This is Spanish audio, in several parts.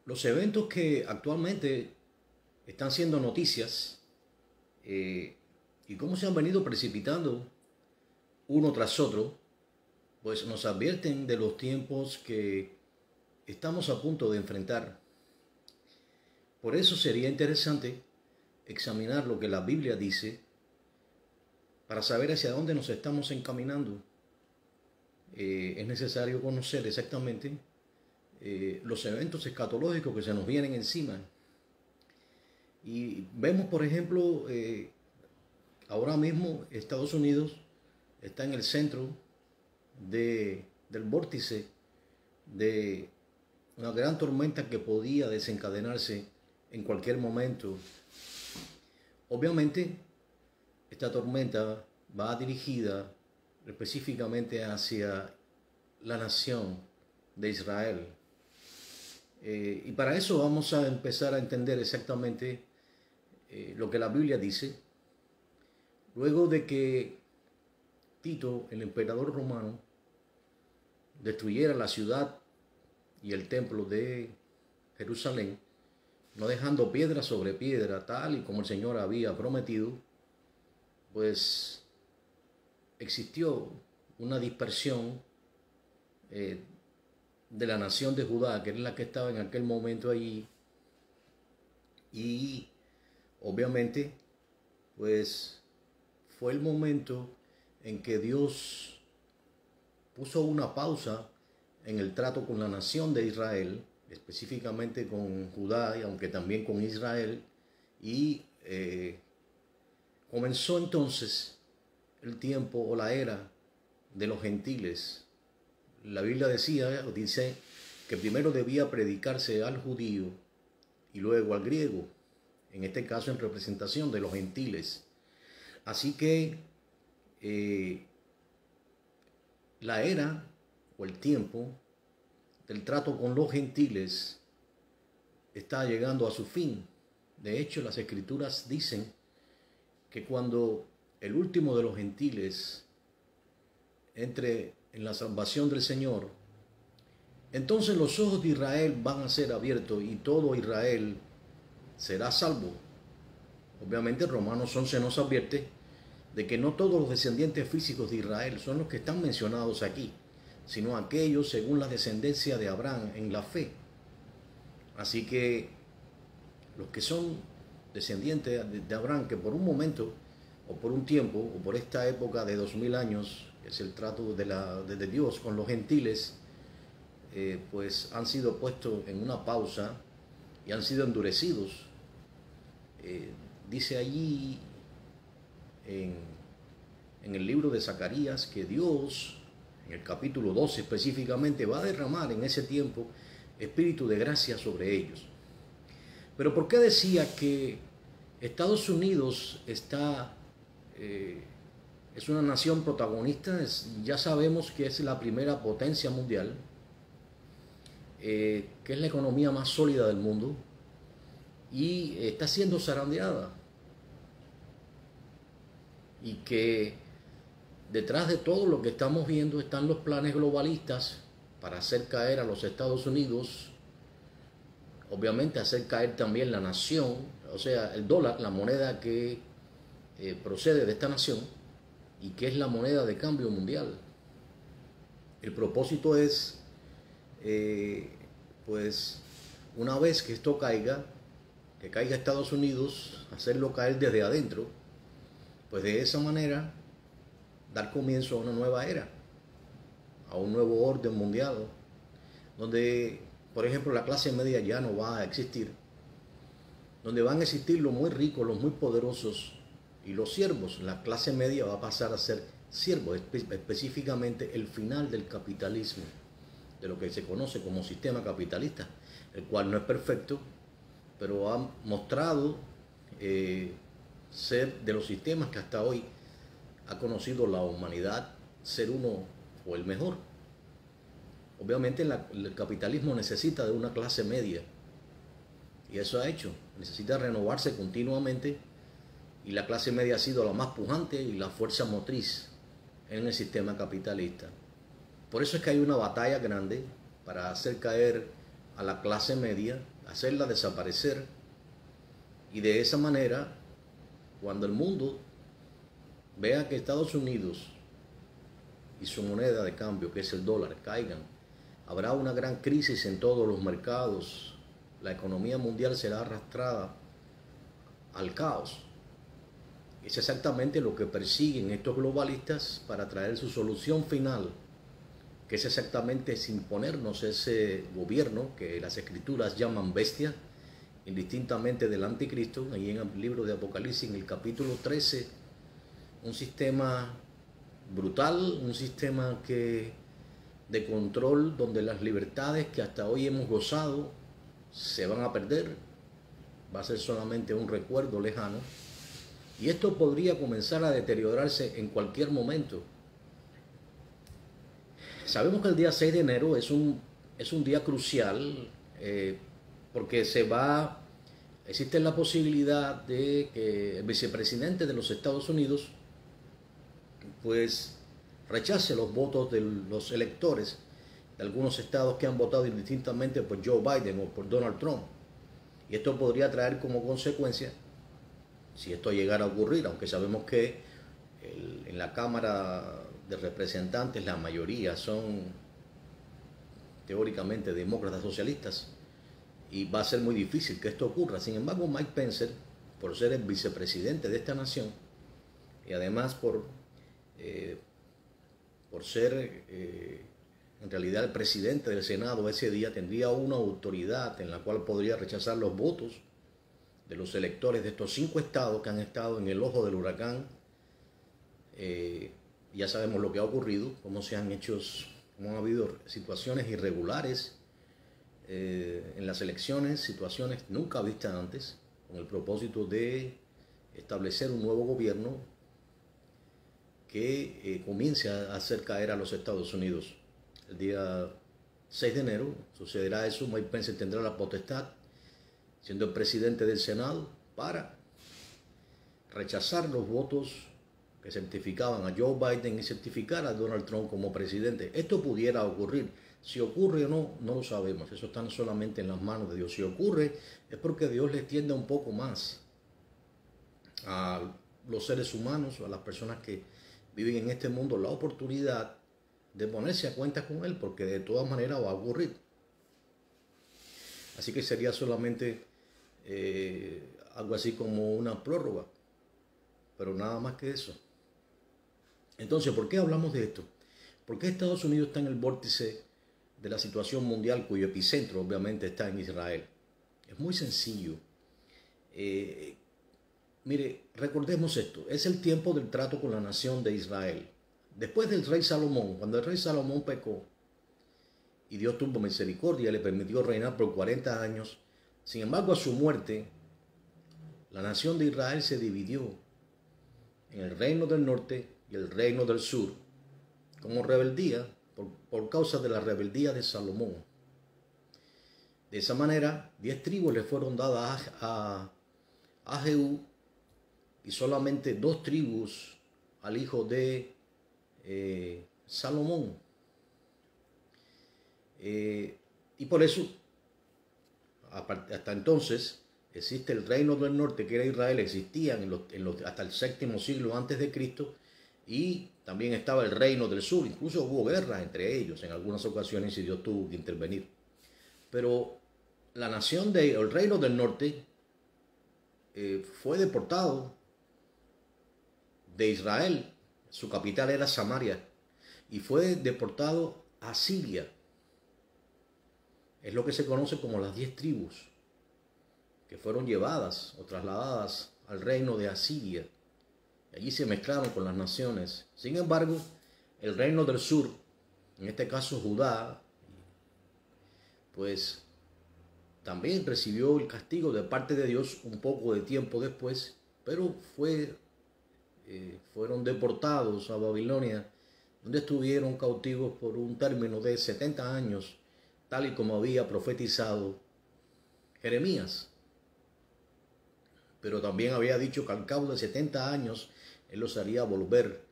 Los eventos que actualmente están siendo noticias y cómo se han venido precipitando uno tras otro, pues nos advierten de los tiempos que estamos a punto de enfrentar. Por eso sería interesante examinar lo que la Biblia dice para saber hacia dónde nos estamos encaminando. Es necesario conocer exactamente los eventos escatológicos que se nos vienen encima. Y vemos, por ejemplo, ahora mismo Estados Unidos está en el centro del vórtice de una gran tormenta que podía desencadenarse en cualquier momento. Obviamente, esta tormenta va dirigida específicamente hacia la nación de Israel. Y para eso vamos a empezar a entender exactamente lo que la Biblia dice. Luego de que Tito, el emperador romano, destruyera la ciudad y el templo de Jerusalén, no dejando piedra sobre piedra, tal y como el Señor había prometido, pues existió una dispersión de la nación de Judá, que es la que estaba en aquel momento allí, y obviamente pues fue el momento en que Dios puso una pausa en el trato con la nación de Israel, específicamente con Judá, y aunque también con Israel, y comenzó entonces el tiempo o la era de los gentiles. La Biblia dice que primero debía predicarse al judío y luego al griego, en este caso en representación de los gentiles. Así que la era o el tiempo del trato con los gentiles está llegando a su fin. De hecho, las escrituras dicen que cuando el último de los gentiles entre en la salvación del Señor, entonces los ojos de Israel van a ser abiertos y todo Israel será salvo. Obviamente Romanos 11 nos advierte de que no todos los descendientes físicos de Israel son los que están mencionados aquí, sino aquellos según la descendencia de Abraham en la fe. Así que los que son descendientes de Abraham, que por un momento o por un tiempo o por esta época de 2000 años, que es el trato de Dios con los gentiles, pues han sido puestos en una pausa y han sido endurecidos. Dice allí en el libro de Zacarías que Dios, en el capítulo 12 específicamente, va a derramar en ese tiempo espíritu de gracia sobre ellos. Pero ¿por qué decía que Estados Unidos es una nación protagonista? Ya sabemos que es la primera potencia mundial, que es la economía más sólida del mundo y está siendo zarandeada. Y que detrás de todo lo que estamos viendo están los planes globalistas para hacer caer a los Estados Unidos, obviamente hacer caer también la nación, o sea, el dólar, la moneda que procede de esta nación y que es la moneda de cambio mundial. El propósito es, pues, una vez que esto caiga, que caiga Estados Unidos, hacerlo caer desde adentro, pues de esa manera dar comienzo a una nueva era, a un nuevo orden mundial, donde, por ejemplo, la clase media ya no va a existir, donde van a existir los muy ricos, los muy poderosos y los siervos. La clase media va a pasar a ser siervos, específicamente el final del capitalismo, de lo que se conoce como sistema capitalista, el cual no es perfecto, pero ha mostrado ser de los sistemas que hasta hoy ha conocido la humanidad, ser uno o el mejor. Obviamente el capitalismo necesita de una clase media y eso ha hecho, necesita renovarse continuamente y la clase media ha sido la más pujante y la fuerza motriz en el sistema capitalista. Por eso es que hay una batalla grande para hacer caer a la clase media hacerla desaparecer, y de esa manera, cuando el mundo vea que Estados Unidos y su moneda de cambio, que es el dólar, caigan, habrá una gran crisis en todos los mercados, la economía mundial será arrastrada al caos. Es exactamente lo que persiguen estos globalistas para traer su solución final, que es exactamente imponernos ese gobierno que las escrituras llaman bestia, indistintamente del anticristo. Ahí en el libro de Apocalipsis, en el capítulo 13, un sistema brutal, un sistema de control donde las libertades que hasta hoy hemos gozado se van a perder, va a ser solamente un recuerdo lejano, y esto podría comenzar a deteriorarse en cualquier momento. Sabemos que el día 6 de enero es un día crucial, porque existe la posibilidad de que el vicepresidente de los Estados Unidos pues rechace los votos de los electores de algunos estados que han votado indistintamente por Joe Biden o por Donald Trump. Y esto podría traer como consecuencia, si esto llegara a ocurrir, aunque sabemos que en la Cámara de Representantes la mayoría son teóricamente demócratas socialistas, y va a ser muy difícil que esto ocurra. Sin embargo, Mike Pence, por ser el vicepresidente de esta nación, y además por ser en realidad el presidente del Senado ese día, tendría una autoridad en la cual podría rechazar los votos de los electores de estos 5 estados que han estado en el ojo del huracán. Ya sabemos lo que ha ocurrido, cómo han habido situaciones irregulares en las elecciones, situaciones nunca vistas antes, con el propósito de establecer un nuevo gobierno que comience a hacer caer a los Estados Unidos. El día 6 de enero sucederá eso. Mike Pence tendrá la potestad, siendo el presidente del Senado, para rechazar los votos que certificaban a Joe Biden y certificar a Donald Trump como presidente. Esto pudiera ocurrir. Si ocurre o no, no lo sabemos. Eso está solamente en las manos de Dios. Si ocurre, es porque Dios le tiende un poco más a los seres humanos, a las personas que viven en este mundo, la oportunidad de ponerse a cuenta con Él, porque de todas maneras va a ocurrir. Así que sería solamente algo así como una prórroga, pero nada más que eso. Entonces, ¿por qué hablamos de esto? ¿Por qué Estados Unidos está en el vórtice de la situación mundial, cuyo epicentro obviamente está en Israel? Es muy sencillo. Mire, recordemos esto, es el tiempo del trato con la nación de Israel. Después del rey Salomón, cuando el rey Salomón pecó y Dios tuvo misericordia, le permitió reinar por 40 años, sin embargo a su muerte, la nación de Israel se dividió en el reino del norte y el reino del sur, como rebeldía, por causa de la rebeldía de Salomón. De esa manera, 10 tribus le fueron dadas a Jehú, y solamente 2 tribus al hijo de Salomón. Y por eso, hasta entonces, existe el reino del norte, que era Israel, existían hasta el 7º siglo antes de Cristo, y también estaba el reino del sur. Incluso hubo guerras entre ellos en algunas ocasiones y Dios tuvo que intervenir. Pero el reino del norte fue deportado de Israel. Su capital era Samaria, y fue deportado a Siria. Es lo que se conoce como las 10 tribus que fueron llevadas o trasladadas al reino de Asiria. Allí se mezclaron con las naciones. Sin embargo, el reino del sur, en este caso Judá, pues también recibió el castigo de parte de Dios un poco de tiempo después, pero fueron deportados a Babilonia, donde estuvieron cautivos por un término de 70 años, tal y como había profetizado Jeremías. Pero también había dicho que al cabo de 70 años Él los haría volver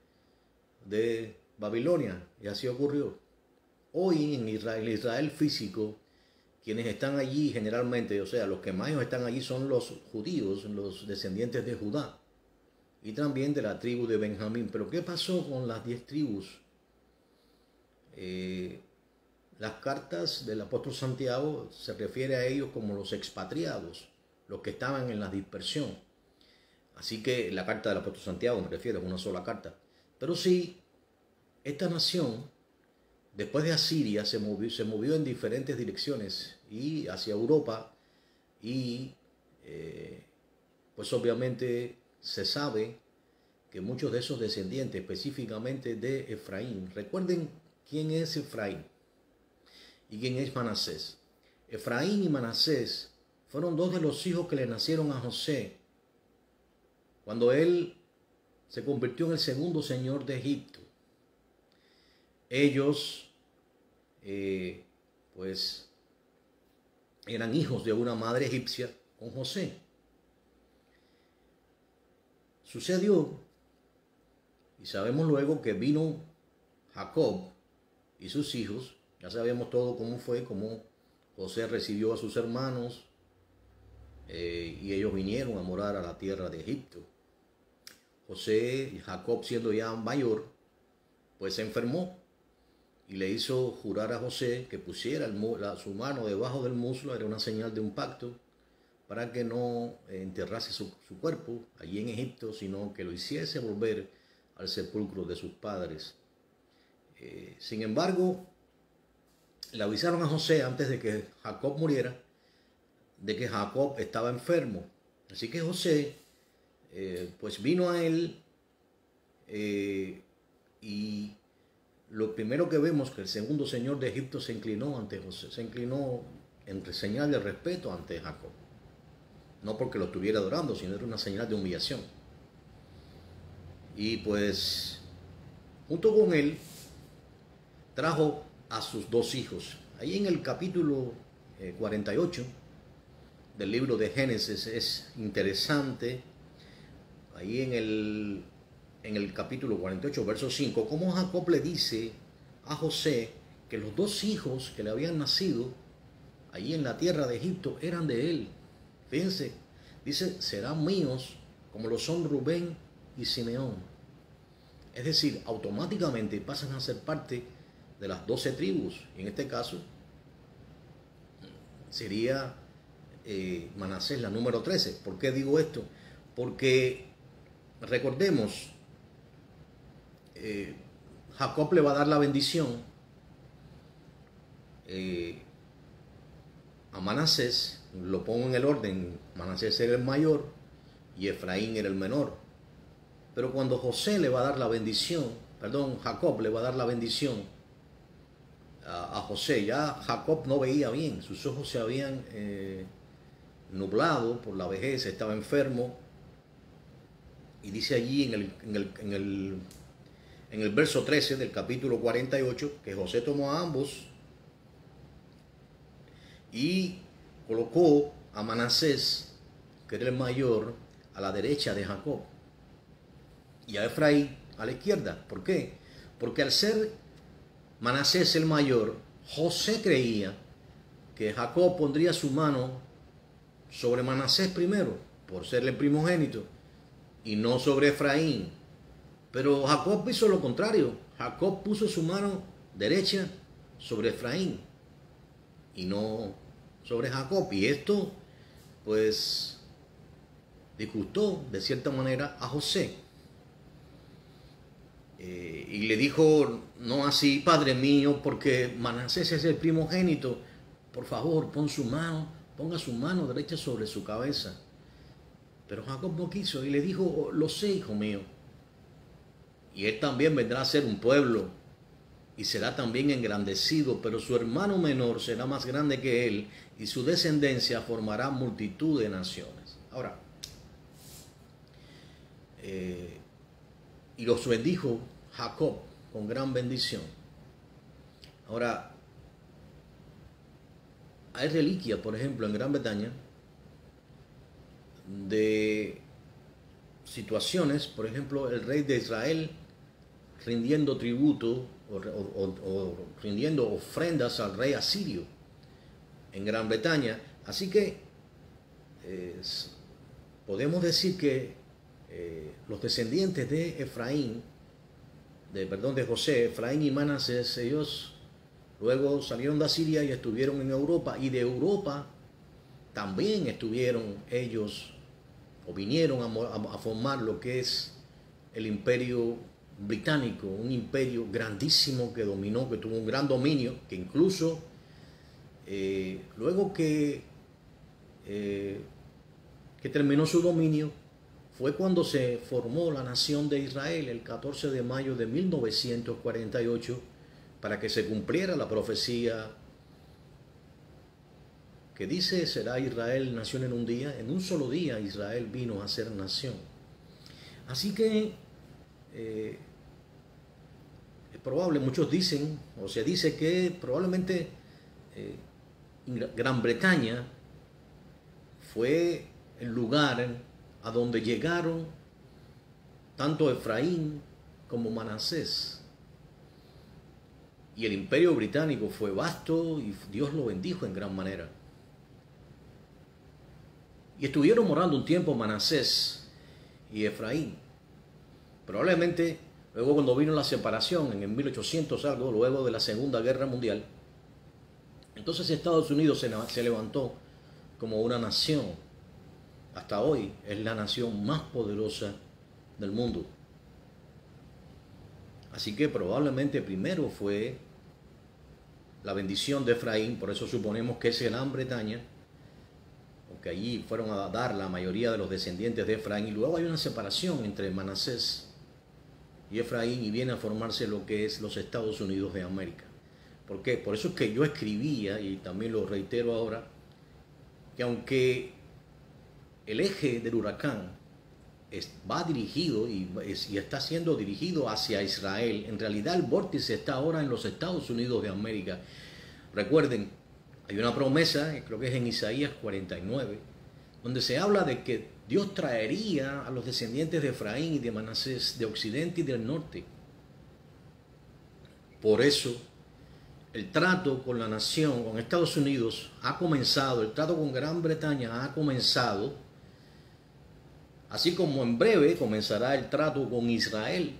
de Babilonia, y así ocurrió. Hoy en Israel, Israel físico, quienes están allí generalmente, o sea, los que más están allí son los judíos, los descendientes de Judá y también de la tribu de Benjamín. Pero ¿qué pasó con las 10 tribus? Las cartas del apóstol Santiago se refiere a ellos como los expatriados, los que estaban en la dispersión. Así que la carta del apóstol Santiago me refiero, es una sola carta. Pero sí, esta nación, después de Asiria, se movió en diferentes direcciones y hacia Europa y pues obviamente se sabe que muchos de esos descendientes, específicamente de Efraín, recuerden quién es Efraín y quién es Manasés. Efraín y Manasés fueron dos de los hijos que le nacieron a José cuando él se convirtió en el segundo señor de Egipto. Ellos pues eran hijos de una madre egipcia con José. Sucedió, y sabemos luego que vino Jacob y sus hijos. Ya sabemos todo cómo fue, cómo José recibió a sus hermanos y ellos vinieron a morar a la tierra de Egipto. José y Jacob, siendo ya mayor, pues se enfermó y le hizo jurar a José que pusiera su mano debajo del muslo, era una señal de un pacto, para que no enterrase su cuerpo allí en Egipto, sino que lo hiciese volver al sepulcro de sus padres. Sin embargo, le avisaron a José antes de que Jacob muriera de que Jacob estaba enfermo. Así que José pues vino a él y lo primero que vemos que el segundo señor de Egipto se inclinó ante José, se inclinó en señal de respeto ante Jacob. No porque lo estuviera adorando, sino era una señal de humillación. Y pues junto con él trajo a sus dos hijos. Ahí en el capítulo 48 del libro de Génesis es interesante. Ahí en el capítulo 48, verso 5, cómo Jacob le dice a José que los dos hijos que le habían nacido allí en la tierra de Egipto eran de él. Fíjense, dice, serán míos como lo son Rubén y Simeón. Es decir, automáticamente pasan a ser parte de las 12 tribus. Y en este caso sería Manasés la número 13. ¿Por qué digo esto? Porque recordemos, Jacob le va a dar la bendición a Manasés. Lo pongo en el orden, Manasés era el mayor y Efraín era el menor. Pero cuando José le va a dar la bendición, Jacob le va a dar la bendición a José, ya Jacob no veía bien, sus ojos se habían nublado por la vejez, estaba enfermo. Y dice allí en el verso 13 del capítulo 48 que José tomó a ambos y colocó a Manasés, que era el mayor, a la derecha de Jacob y a Efraín a la izquierda. ¿Por qué? Porque al ser Manasés el mayor, José creía que Jacob pondría su mano sobre Manasés primero, por ser el primogénito, y no sobre Efraín. Pero Jacob hizo lo contrario. Jacob puso su mano derecha sobre Efraín y no sobre Jacob. Y esto pues disgustó de cierta manera a José. Y le dijo, no así, padre mío, porque Manasés es el primogénito. Por favor, ponga su mano derecha sobre su cabeza. Pero Jacob no quiso y le dijo, lo sé, hijo mío. Y él también vendrá a ser un pueblo y será también engrandecido, pero su hermano menor será más grande que él y su descendencia formará multitud de naciones. Ahora, y los bendijo Jacob con gran bendición. Ahora, hay reliquias, por ejemplo, en Gran Bretaña, de situaciones, por ejemplo, el rey de Israel rindiendo tributo o rindiendo ofrendas al rey asirio. en Gran Bretaña. Así que podemos decir que los descendientes de de José, Efraín y Manasés, ellos luego salieron de Asiria y estuvieron en Europa, y de Europa también estuvieron ellos, o vinieron a formar lo que es el imperio británico, un imperio grandísimo que dominó, que tuvo un gran dominio, que incluso luego que terminó su dominio, fue cuando se formó la nación de Israel el 14 de mayo de 1948, para que se cumpliera la profecía que dice: será Israel nación en un día. En un solo día Israel vino a ser nación. Así que es probable, muchos dicen, o se dice que probablemente Gran Bretaña fue el lugar a donde llegaron tanto Efraín como Manasés. Y el imperio británico fue vasto y Dios lo bendijo en gran manera. Y estuvieron morando un tiempo Manasés y Efraín. Probablemente luego, cuando vino la separación en el 1800 algo, luego de la Segunda Guerra Mundial, entonces Estados Unidos se levantó como una nación. Hasta hoy es la nación más poderosa del mundo. Así que probablemente primero fue la bendición de Efraín, por eso suponemos que es Gran Bretaña, porque allí fueron a dar la mayoría de los descendientes de Efraín, y luego hay una separación entre Manasés y Efraín, y viene a formarse lo que es los Estados Unidos de América. ¿Por qué? Por eso es que yo escribía, y también lo reitero ahora, que aunque el eje del huracán va dirigido y está siendo dirigido hacia Israel, en realidad el vórtice está ahora en los Estados Unidos de América. Recuerden, hay una promesa, creo que es en Isaías 49, donde se habla de que Dios traería a los descendientes de Efraín y de Manasés de occidente y del norte. Por eso el trato con la nación, con Estados Unidos, ha comenzado, el trato con Gran Bretaña ha comenzado, así como en breve comenzará el trato con Israel.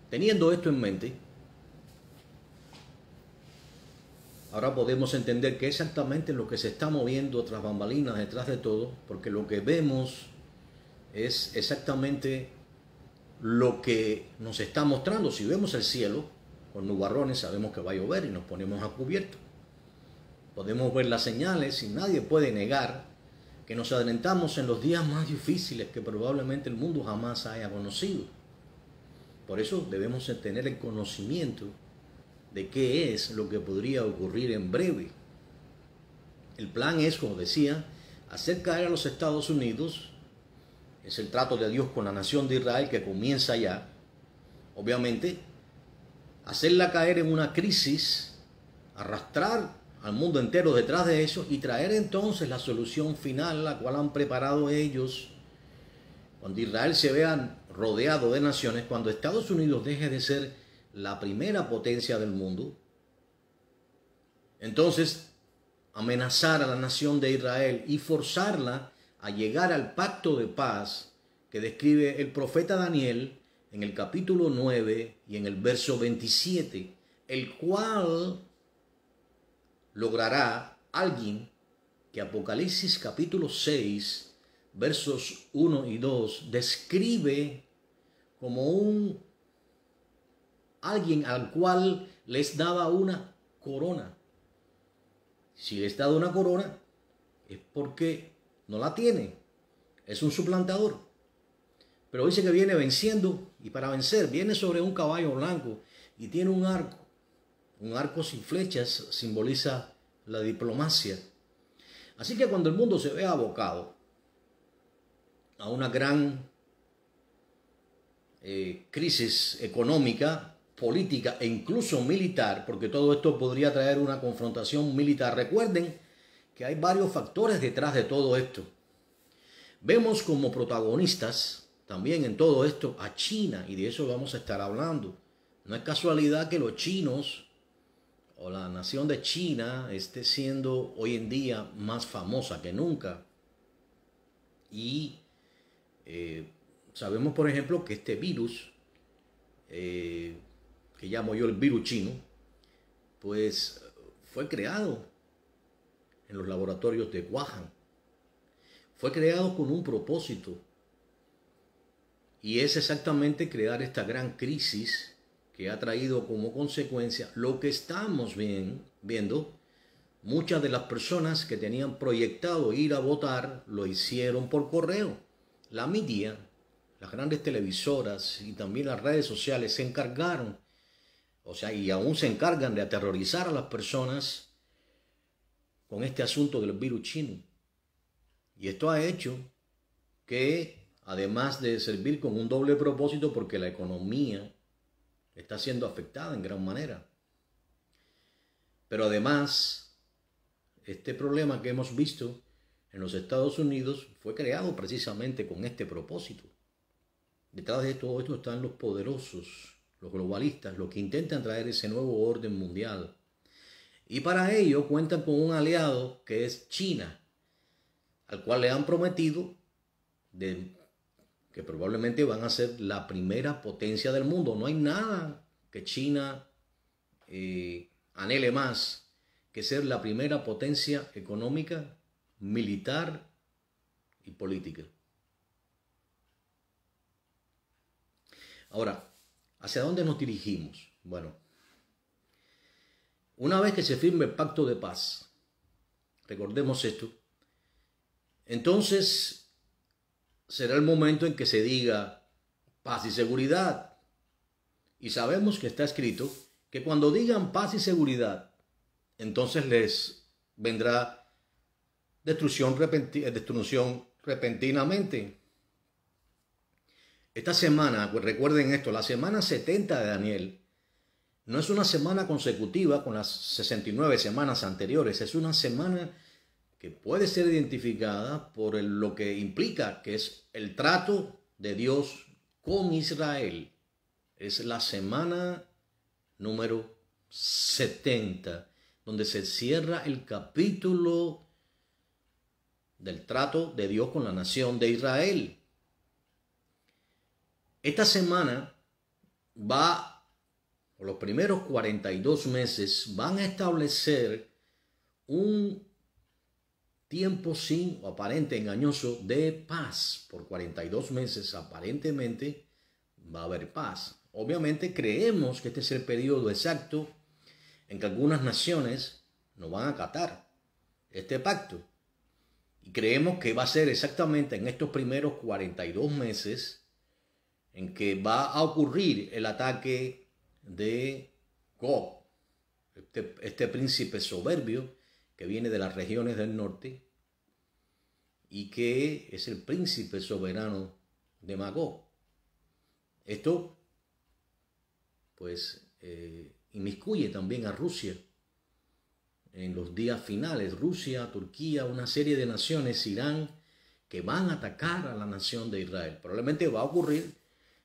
Teniendo esto en mente, ahora podemos entender que exactamente lo que se está moviendo tras bambalinas, detrás de todo, porque lo que vemos es exactamente lo que nos está mostrando. Si vemos el cielo con nubarrones, sabemos que va a llover y nos ponemos a cubierto. Podemos ver las señales y nadie puede negar que nos adelantamos en los días más difíciles que probablemente el mundo jamás haya conocido. Por eso debemos tener el conocimiento de qué es lo que podría ocurrir en breve. El plan es, como decía, hacer caer a los Estados Unidos. Es el trato de Dios con la nación de Israel que comienza ya. Obviamente, hacerla caer en una crisis, arrastrar al mundo entero detrás de eso y traer entonces la solución final, la cual han preparado ellos. Cuando Israel se vea rodeado de naciones, cuando Estados Unidos deje de ser la primera potencia del mundo, entonces amenazar a la nación de Israel y forzarla a llegar al pacto de paz que describe el profeta Daniel en el capítulo 9 y en el verso 27, el cual logrará alguien que Apocalipsis capítulo 6, versos 1 y 2, describe como alguien al cual les daba una corona. Si les daba una corona, es porque no la tiene. Es un suplantador. Pero dice que viene venciendo, y para vencer viene sobre un caballo blanco y tiene un arco. Un arco sin flechas simboliza la diplomacia. Así que cuando el mundo se vea abocado a una gran crisis económica, política e incluso militar, porque todo esto podría traer una confrontación militar. Recuerden que hay varios factores detrás de todo esto. Vemos como protagonistas también en todo esto a China, y de eso vamos a estar hablando. No es casualidad que los chinos o la nación de China esté siendo hoy en día más famosa que nunca. Y sabemos, por ejemplo, que este virus, que llamo yo el virus chino, pues fue creado en los laboratorios de Wuhan. Fue creado con un propósito, y es exactamente crear esta gran crisis que ha traído como consecuencia lo que estamos viendo. Muchas de las personas que tenían proyectado ir a votar lo hicieron por correo. La media, las grandes televisoras y también las redes sociales se encargaron, y aún se encargan de aterrorizar a las personas con este asunto del virus chino. Y esto ha hecho que, además de servir con un doble propósito, porque la economía está siendo afectada en gran manera, pero además, este problema que hemos visto en los Estados Unidos fue creado precisamente con este propósito. Detrás de todo esto están los poderosos, los globalistas, los que intentan traer ese nuevo orden mundial. Y para ello cuentan con un aliado que es China, al cual le han prometido que probablemente van a ser la primera potencia del mundo. No hay nada que China anhele más que ser la primera potencia económica, militar y política. Ahora, ¿hacia dónde nos dirigimos? Bueno, una vez que se firme el pacto de paz, recordemos esto, entonces será el momento en que se diga paz y seguridad. Y sabemos que está escrito que cuando digan paz y seguridad, entonces les vendrá destrucción repentinamente. Esta semana, pues recuerden esto, la semana 70 de Daniel no es una semana consecutiva con las 69 semanas anteriores, es una semana que puede ser identificada por lo que implica, que es el trato de Dios con Israel. Es la semana número 70, donde se cierra el capítulo del trato de Dios con la nación de Israel. Esta semana los primeros 42 meses van a establecer un tiempo sin o aparente engañoso de paz. Por 42 meses aparentemente va a haber paz. Obviamente creemos que este es el periodo exacto en que algunas naciones no van a acatar este pacto. Y creemos que va a ser exactamente en estos primeros 42 meses en que va a ocurrir el ataque de Gog, este príncipe soberbio que viene de las regiones del norte y que es el príncipe soberano de Magog. Esto pues inmiscuye también a Rusia en los días finales. Rusia, Turquía, una serie de naciones, Irán, que van a atacar a la nación de Israel. Probablemente va a ocurrir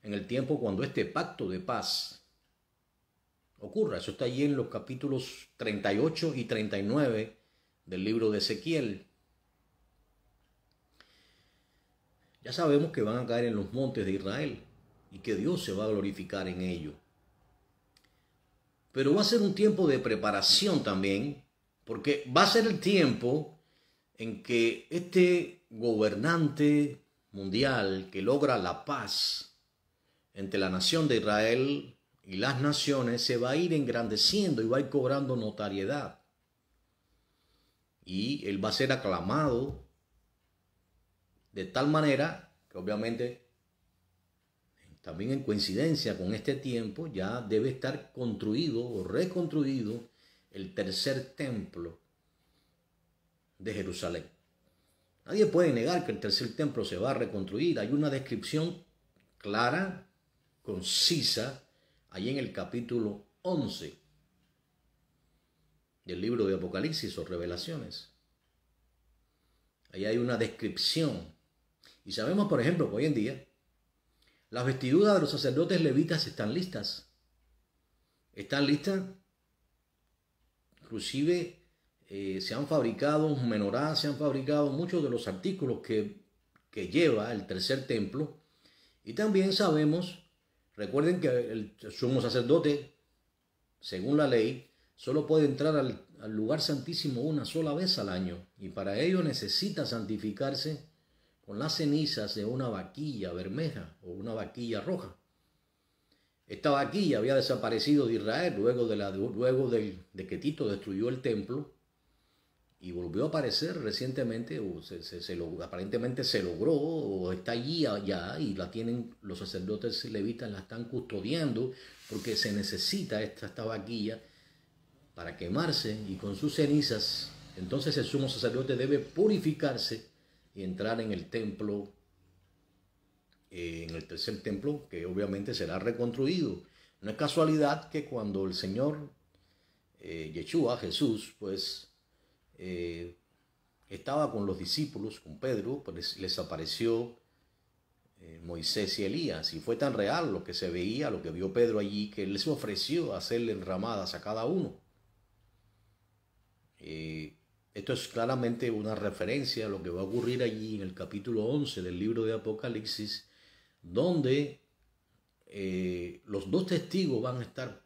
en el tiempo cuando este pacto de paz ocurra. Eso está allí en los capítulos 38 y 39 del libro de Ezequiel. Ya sabemos que van a caer en los montes de Israel y que Dios se va a glorificar en ello. Pero va a ser un tiempo de preparación también, porque va a ser el tiempo en que este gobernante mundial que logra la paz entre la nación de Israel y las naciones se va a ir engrandeciendo y va a ir cobrando notoriedad. Y él va a ser aclamado de tal manera que obviamente también en coincidencia con este tiempo ya debe estar construido o reconstruido el tercer templo de Jerusalén. Nadie puede negar que el tercer templo se va a reconstruir. Hay una descripción clara, concisa, allí en el capítulo 11 del libro de Apocalipsis o Revelaciones. Ahí hay una descripción. Y sabemos, por ejemplo, que hoy en día las vestiduras de los sacerdotes levitas están listas. Están listas inclusive se han fabricado menorá, se han fabricado muchos de los artículos que lleva el tercer templo. Y también sabemos, recuerden que el sumo sacerdote, según la ley, solo puede entrar al lugar santísimo una sola vez al año, y para ello necesita santificarse con las cenizas de una vaquilla bermeja o una vaquilla roja. Esta vaquilla había desaparecido de Israel luego de que Tito destruyó el templo, y volvió a aparecer recientemente, o aparentemente se logró, o está allí ya, y la tienen los sacerdotes levitas, la están custodiando, porque se necesita esta vaquilla para quemarse, y con sus cenizas, entonces el sumo sacerdote debe purificarse y entrar en el templo, en el tercer templo, que obviamente será reconstruido. No es casualidad que cuando el Señor Yeshua, Jesús, pues estaba con los discípulos, con Pedro, pues les apareció Moisés y Elías, y fue tan real lo que se veía, lo que vio Pedro allí, que él les ofreció hacerle enramadas a cada uno. Esto es claramente una referencia a lo que va a ocurrir allí en el capítulo 11 del libro de Apocalipsis, donde los dos testigos van a estar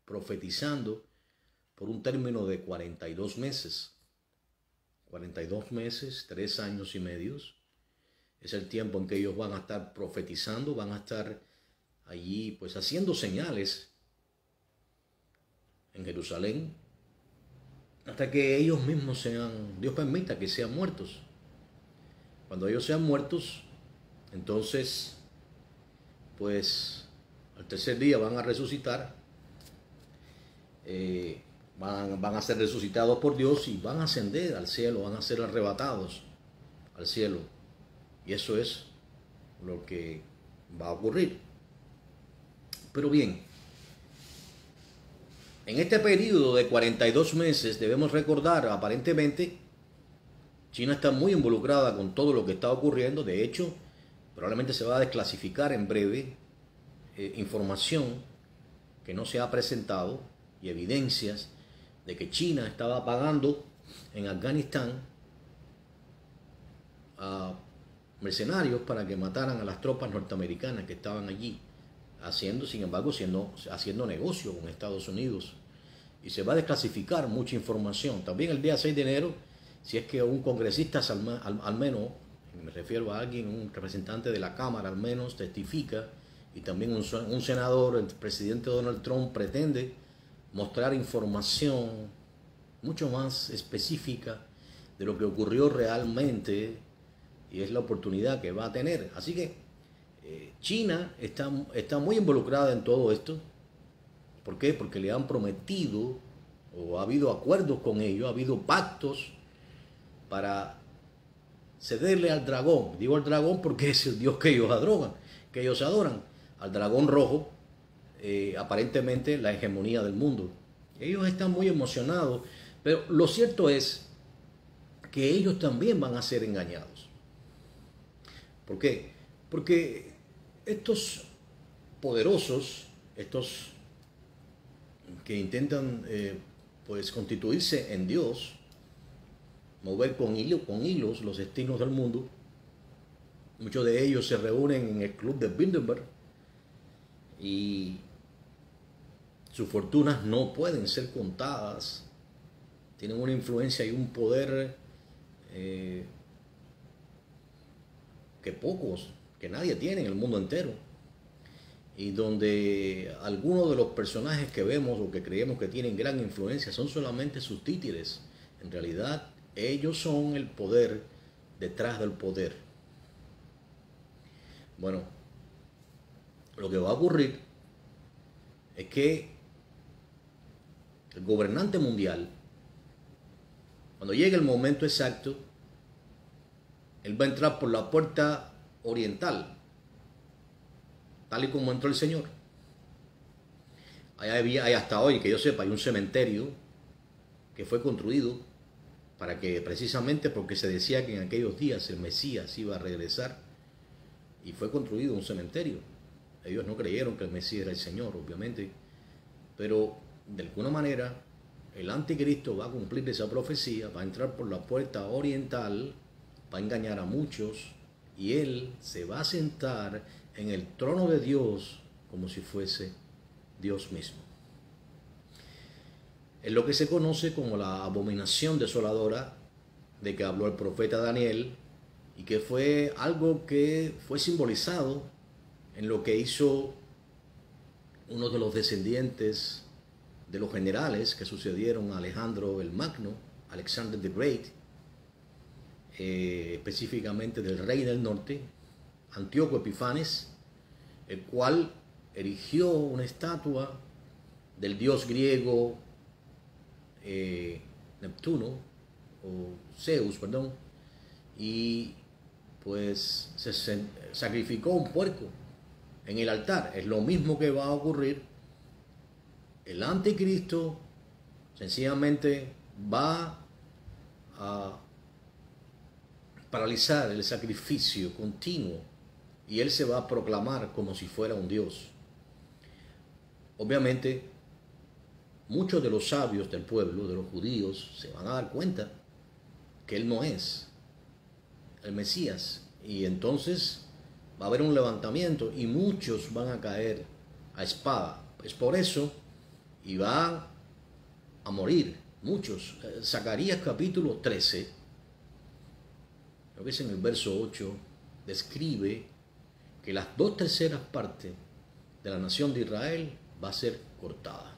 profetizando por un término de 42 meses. 42 meses, 3 años y medio. Es el tiempo en que ellos van a estar profetizando, van a estar allí pues haciendo señales en Jerusalén, hasta que ellos mismos sean, Dios permita que sean muertos. Cuando ellos sean muertos, entonces pues al tercer día van a resucitar, van a ser resucitados por Dios y van a ascender al cielo, van a ser arrebatados al cielo. Y eso es lo que va a ocurrir. Pero bien, en este periodo de 42 meses debemos recordar, aparentemente, China está muy involucrada con todo lo que está ocurriendo. De hecho, probablemente se va a desclasificar en breve información que no se ha presentado y evidencias de que China estaba pagando en Afganistán a mercenarios para que mataran a las tropas norteamericanas que estaban allí, sin embargo, haciendo negocio con Estados Unidos. Y se va a desclasificar mucha información. También el día 6 de enero, si es que un congresista, al menos, me refiero a alguien, un representante de la Cámara al menos, testifica, y también un senador, el presidente Donald Trump, pretende mostrar información mucho más específica de lo que ocurrió realmente, y es la oportunidad que va a tener. Así que China está muy involucrada en todo esto. ¿Por qué? Porque le han prometido, o ha habido acuerdos con ellos, ha habido pactos para cederle al dragón. Digo al dragón porque es el dios que ellos adoran, al dragón rojo, aparentemente la hegemonía del mundo. Ellos están muy emocionados, pero lo cierto es que ellos también van a ser engañados. ¿Por qué? Porque estos poderosos, estos que intentan pues constituirse en Dios, mover con hilos los destinos del mundo, muchos de ellos se reúnen en el club de Bilderberg y sus fortunas no pueden ser contadas, tienen una influencia y un poder que nadie tiene en el mundo entero, y donde algunos de los personajes que vemos o que creemos que tienen gran influencia son solamente sus títeres. En realidad ellos son el poder detrás del poder. Bueno, lo que va a ocurrir es que el gobernante mundial, cuando llegue el momento exacto, él va a entrar por la puerta oriental, tal y como entró el Señor. Hay hasta hoy, que yo sepa, hay un cementerio que fue construido para que, precisamente porque se decía que en aquellos días el Mesías iba a regresar, y fue construido un cementerio. Ellos no creyeron que el Mesías era el Señor, obviamente, pero de alguna manera el anticristo va a cumplir esa profecía, va a entrar por la puerta oriental, va a engañar a muchos y él se va a sentar en el trono de Dios como si fuese Dios mismo. Es lo que se conoce como la abominación desoladora de que habló el profeta Daniel y que fue algo que fue simbolizado en lo que hizo uno de los descendientes de los generales que sucedieron a Alejandro el Magno, Alexander the Great, específicamente del rey del norte, Antíoco Epifanes, el cual erigió una estatua del dios griego Neptuno, o Zeus, perdón, y pues se sacrificó un puerco en el altar. Es lo mismo que va a ocurrir. El anticristo sencillamente va a paralizar el sacrificio continuo y él se va a proclamar como si fuera un dios. Obviamente, muchos de los sabios del pueblo, de los judíos, se van a dar cuenta que él no es el Mesías, y entonces va a haber un levantamiento y muchos van a caer a espada. Es por eso, y van a morir muchos. Zacarías capítulo 13, creo que es en el verso 8, describe que las 2/3 partes de la nación de Israel va a ser cortada.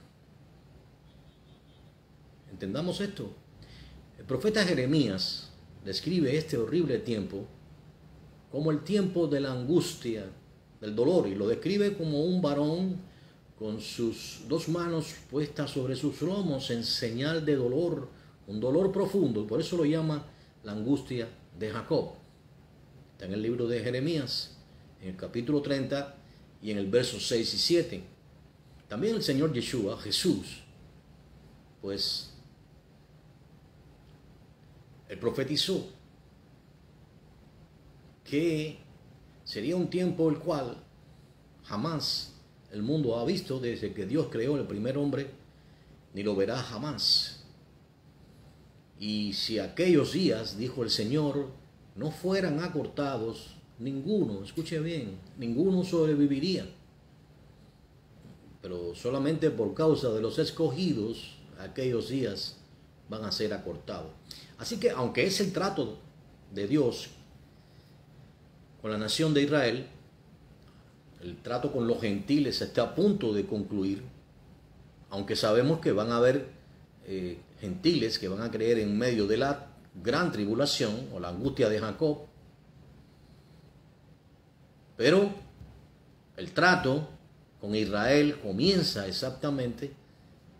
Entendamos esto. El profeta Jeremías describe este horrible tiempo como el tiempo de la angustia, del dolor, y lo describe como un varón con sus 2 manos puestas sobre sus lomos en señal de dolor, un dolor profundo, y por eso lo llama la angustia de Jacob. Está en el libro de Jeremías, en el capítulo 30 y en el verso 6 y 7. También el Señor Yeshua, Jesús, pues él profetizó que sería un tiempo el cual jamás el mundo ha visto desde que Dios creó el primer hombre, ni lo verá jamás. Y si aquellos días, dijo el Señor, no fueran acortados, ninguno, escuche bien, ninguno sobreviviría. Pero solamente por causa de los escogidos, aquellos días van a ser acortados. Así que aunque es el trato de Dios con la nación de Israel, el trato con los gentiles está a punto de concluir, aunque sabemos que van a haber gentiles que van a creer en medio de la gran tribulación o la angustia de Jacob. Pero el trato con Israel comienza exactamente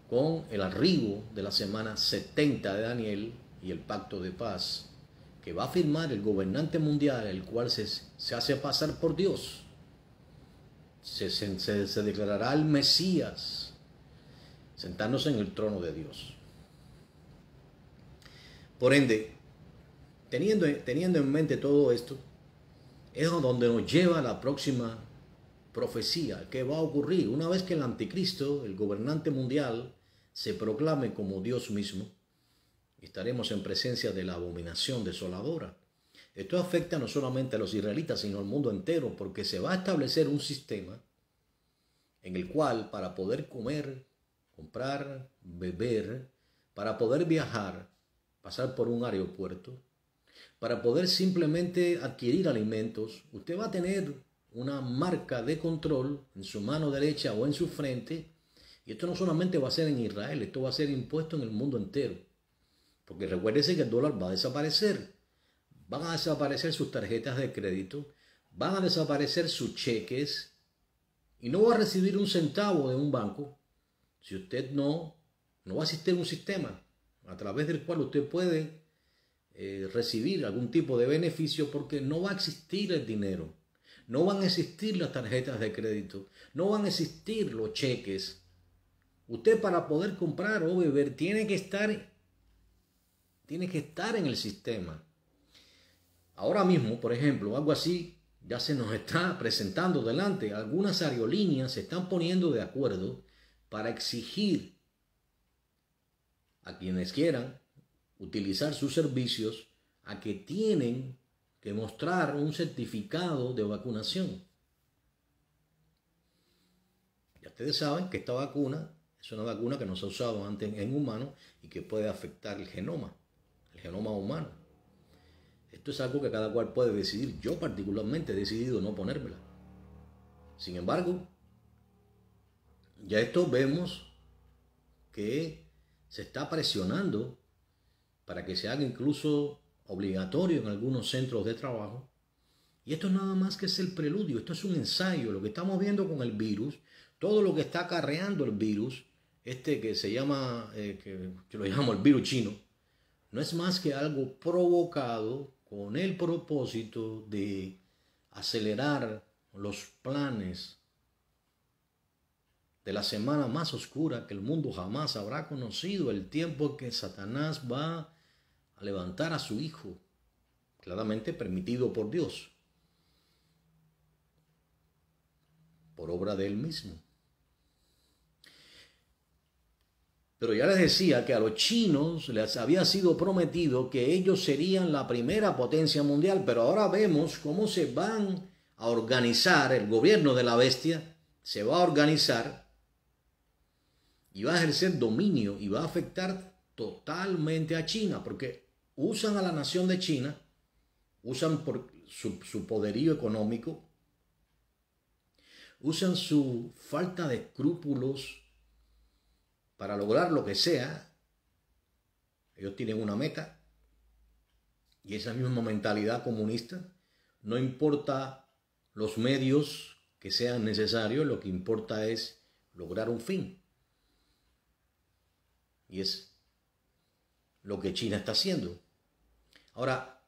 con el arribo de la semana 70 de Daniel y el pacto de paz que va a firmar el gobernante mundial, el cual se hace pasar por Dios. Se declarará el Mesías sentándose en el trono de Dios. Por ende, teniendo en mente todo esto, es donde nos lleva la próxima profecía que va a ocurrir una vez que el anticristo, el gobernante mundial, se proclame como Dios mismo. Estaremos en presencia de la abominación desoladora. Esto afecta no solamente a los israelitas, sino al mundo entero, porque se va a establecer un sistema en el cual para poder comer, comprar, beber, para poder viajar, pasar por un aeropuerto, para poder simplemente adquirir alimentos, usted va a tener una marca de control en su mano derecha o en su frente. Y esto no solamente va a ser en Israel, esto va a ser impuesto en el mundo entero. Porque recuérdese que el dólar va a desaparecer. Van a desaparecer sus tarjetas de crédito, van a desaparecer sus cheques y no va a recibir un centavo de un banco si usted no va a existir un sistema a través del cual usted puede recibir algún tipo de beneficio, porque no va a existir el dinero, no van a existir las tarjetas de crédito, no van a existir los cheques. Usted para poder comprar o beber tiene que estar en el sistema. Ahora mismo, por ejemplo, algo así ya se nos está presentando delante. Algunas aerolíneas se están poniendo de acuerdo para exigir a quienes quieran utilizar sus servicios a que tienen que mostrar un certificado de vacunación. Ya ustedes saben que esta vacuna es una vacuna que no se ha usado antes en humanos y que puede afectar el genoma humano. Esto es algo que cada cual puede decidir. Yo particularmente he decidido no ponérmela. Sin embargo, ya esto vemos que se está presionando para que se haga incluso obligatorio en algunos centros de trabajo. Y esto nada más que es el preludio, esto es un ensayo, lo que estamos viendo con el virus, todo lo que está acarreando el virus, que se llama, que yo lo llamo el virus chino, no es más que algo provocado con el propósito de acelerar los planes de la semana más oscura que el mundo jamás habrá conocido, el tiempo en que Satanás va a levantar a su hijo, claramente permitido por Dios, por obra de él mismo. Pero ya les decía que a los chinos les había sido prometido que ellos serían la primera potencia mundial, pero ahora vemos cómo se van a organizar, el gobierno de la bestia se va a organizar y va a ejercer dominio y va a afectar totalmente a China, porque usan a la nación de China, usan por su poderío económico, usan su falta de escrúpulos para lograr lo que sea. Ellos tienen una meta y esa misma mentalidad comunista, no importa los medios que sean necesarios, lo que importa es lograr un fin. Y es lo que China está haciendo. Ahora,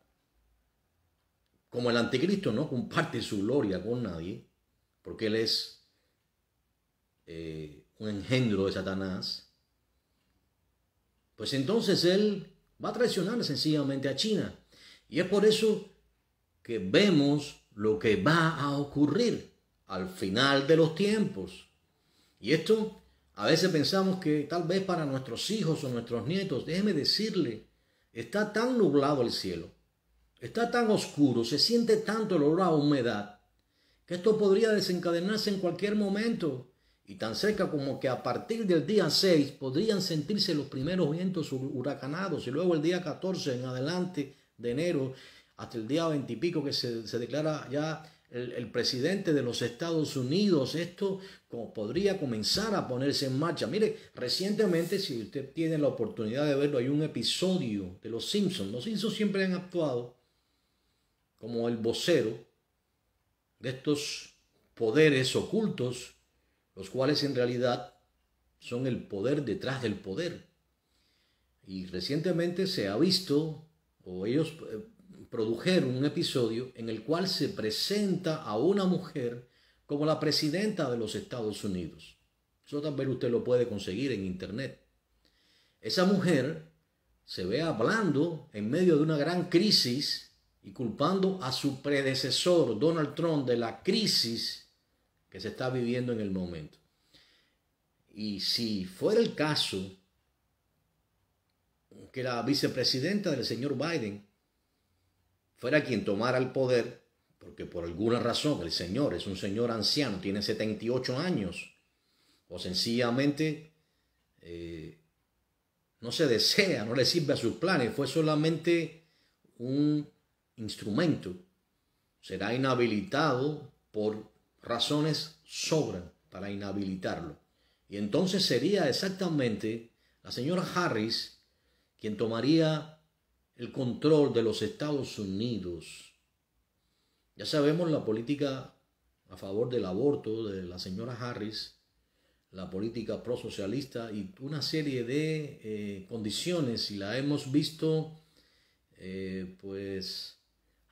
como el anticristo no comparte su gloria con nadie, porque él es un engendro de Satanás, pues entonces él va a traicionar sencillamente a China. Y es por eso que vemos lo que va a ocurrir al final de los tiempos. Y esto a veces pensamos que tal vez para nuestros hijos o nuestros nietos, déjeme decirle, está tan nublado el cielo, está tan oscuro, se siente tanto el olor a humedad, que esto podría desencadenarse en cualquier momento. Y tan cerca como que a partir del día 6 podrían sentirse los primeros vientos huracanados y luego el día 14 en adelante de enero hasta el día 20 y pico que se declara ya el presidente de los Estados Unidos. Esto podría comenzar a ponerse en marcha. Mire, recientemente, si usted tiene la oportunidad de verlo, hay un episodio de Los Simpsons. Los Simpsons siempre han actuado como el vocero de estos poderes ocultos, los cuales en realidad son el poder detrás del poder. Y recientemente se ha visto, o ellos produjeron un episodio en el cual se presenta a una mujer como la presidenta de los Estados Unidos. Eso también usted lo puede conseguir en internet. Esa mujer se ve hablando en medio de una gran crisis y culpando a su predecesor, Donald Trump, de la crisis que se está viviendo en el momento. Y si fuera el caso que la vicepresidenta del señor Biden fuera quien tomara el poder, porque por alguna razón el señor es un señor anciano, tiene 78 años, o sencillamente no se desea, no le sirve a sus planes, fue solamente un instrumento, será inhabilitado por razones sobran para inhabilitarlo. Y entonces sería exactamente la señora Harris quien tomaría el control de los Estados Unidos. Ya sabemos la política a favor del aborto de la señora Harris, la política prosocialista y una serie de condiciones, y la hemos visto pues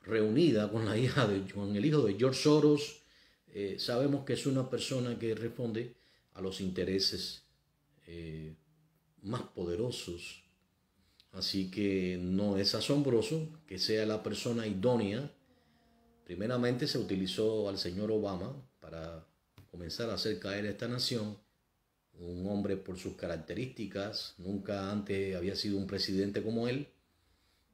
reunida con con el hijo de George Soros. Sabemos que es una persona que responde a los intereses más poderosos. Así que no es asombroso que sea la persona idónea. Primeramente se utilizó al señor Obama para comenzar a hacer caer a esta nación un hombre por sus características, nunca antes había sido un presidente como él,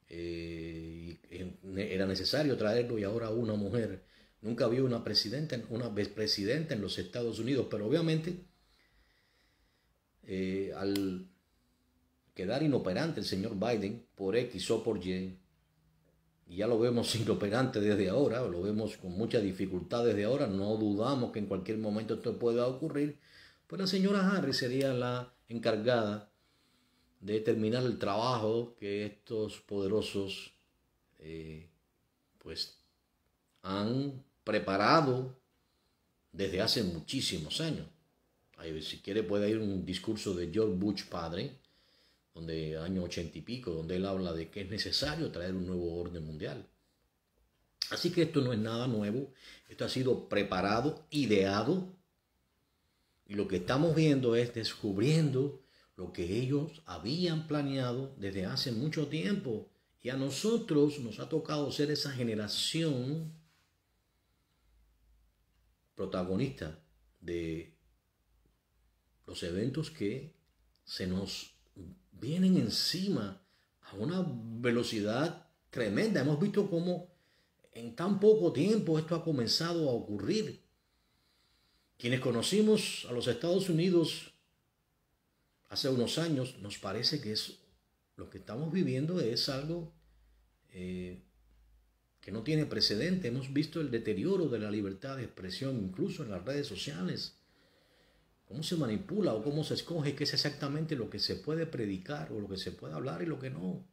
era necesario traerlo, y ahora una mujer. Nunca había una vicepresidenta en los Estados Unidos, pero obviamente al quedar inoperante el señor Biden por X o por Y, y ya lo vemos inoperante desde ahora, lo vemos con mucha dificultad desde ahora, no dudamos que en cualquier momento esto pueda ocurrir, pues la señora Harris sería la encargada de terminar el trabajo que estos poderosos pues han preparado desde hace muchísimos años. Si quiere puede ir un discurso de George Bush padre, donde año 80 y pico, donde él habla de que es necesario traer un nuevo orden mundial. Así que esto no es nada nuevo, esto ha sido preparado, ideado, y lo que estamos viendo es descubriendo lo que ellos habían planeado desde hace mucho tiempo. Y a nosotros nos ha tocado ser esa generación protagonista de los eventos que se nos vienen encima a una velocidad tremenda. Hemos visto cómo en tan poco tiempo esto ha comenzado a ocurrir. Quienes conocimos a los Estados Unidos hace unos años, nos parece que lo que estamos viviendo es algo que no tiene precedente. Hemos visto el deterioro de la libertad de expresión, incluso en las redes sociales. Cómo se manipula o cómo se escoge qué es exactamente lo que se puede predicar o lo que se puede hablar y lo que no.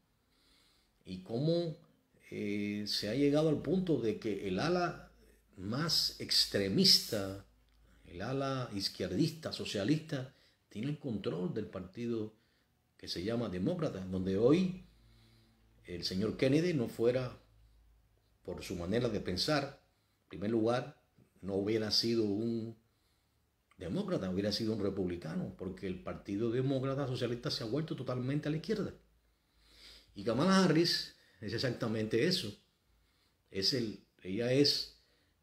Y cómo se ha llegado al punto de que el ala más extremista, el ala izquierdista, socialista, tiene el control del partido que se llama demócrata, donde hoy el señor Kennedy no fuera por su manera de pensar, en primer lugar, no hubiera sido un demócrata, hubiera sido un republicano, porque el partido demócrata socialista se ha vuelto totalmente a la izquierda. Y Kamala Harris es exactamente eso. Ella es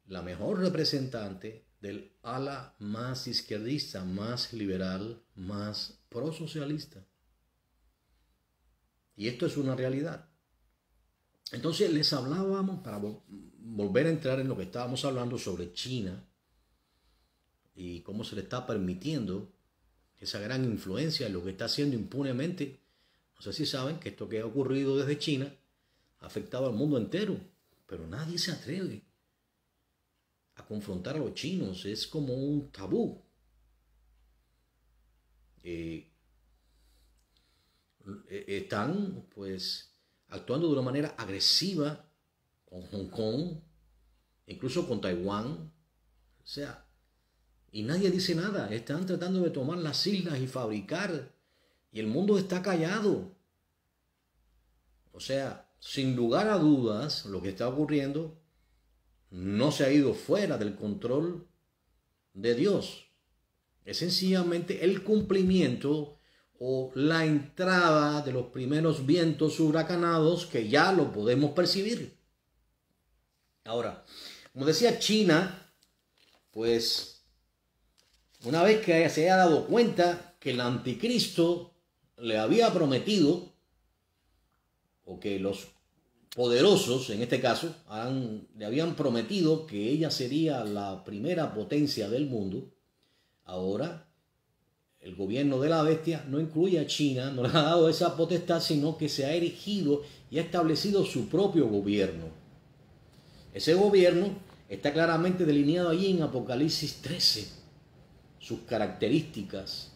la mejor representante del ala más izquierdista, más liberal, más prosocialista. Y esto es una realidad. Entonces les hablábamos, para volver a entrar en lo que estábamos hablando sobre China y cómo se le está permitiendo esa gran influencia en lo que está haciendo impunemente. No sé si saben que esto que ha ocurrido desde China ha afectado al mundo entero, pero nadie se atreve a confrontar a los chinos. Es como un tabú. Están pues actuando de una manera agresiva con Hong Kong, incluso con Taiwán. O sea, y nadie dice nada. Están tratando de tomar las islas y fabricar, y el mundo está callado. O sea, sin lugar a dudas, lo que está ocurriendo no se ha ido fuera del control de Dios. Es sencillamente el cumplimiento o la entrada de los primeros vientos huracanados que ya lo podemos percibir. Ahora, como decía, China, pues una vez que se haya dado cuenta que el anticristo le había prometido, o que los poderosos, en este caso, le habían prometido que ella sería la primera potencia del mundo, ahora el gobierno de la bestia no incluye a China, no le ha dado esa potestad, sino que se ha erigido y ha establecido su propio gobierno. Ese gobierno está claramente delineado allí en Apocalipsis 13, sus características,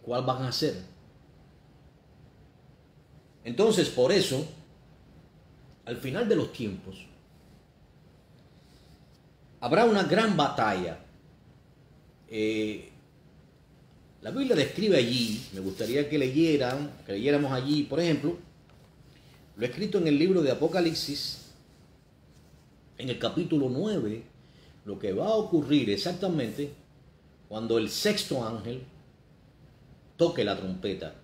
cuál van a ser. Entonces, por eso, al final de los tiempos, habrá una gran batalla. La Biblia describe allí, me gustaría que leyéramos allí, por ejemplo, lo escrito en el libro de Apocalipsis, en el capítulo 9, lo que va a ocurrir exactamente cuando el sexto ángel toque la trompeta.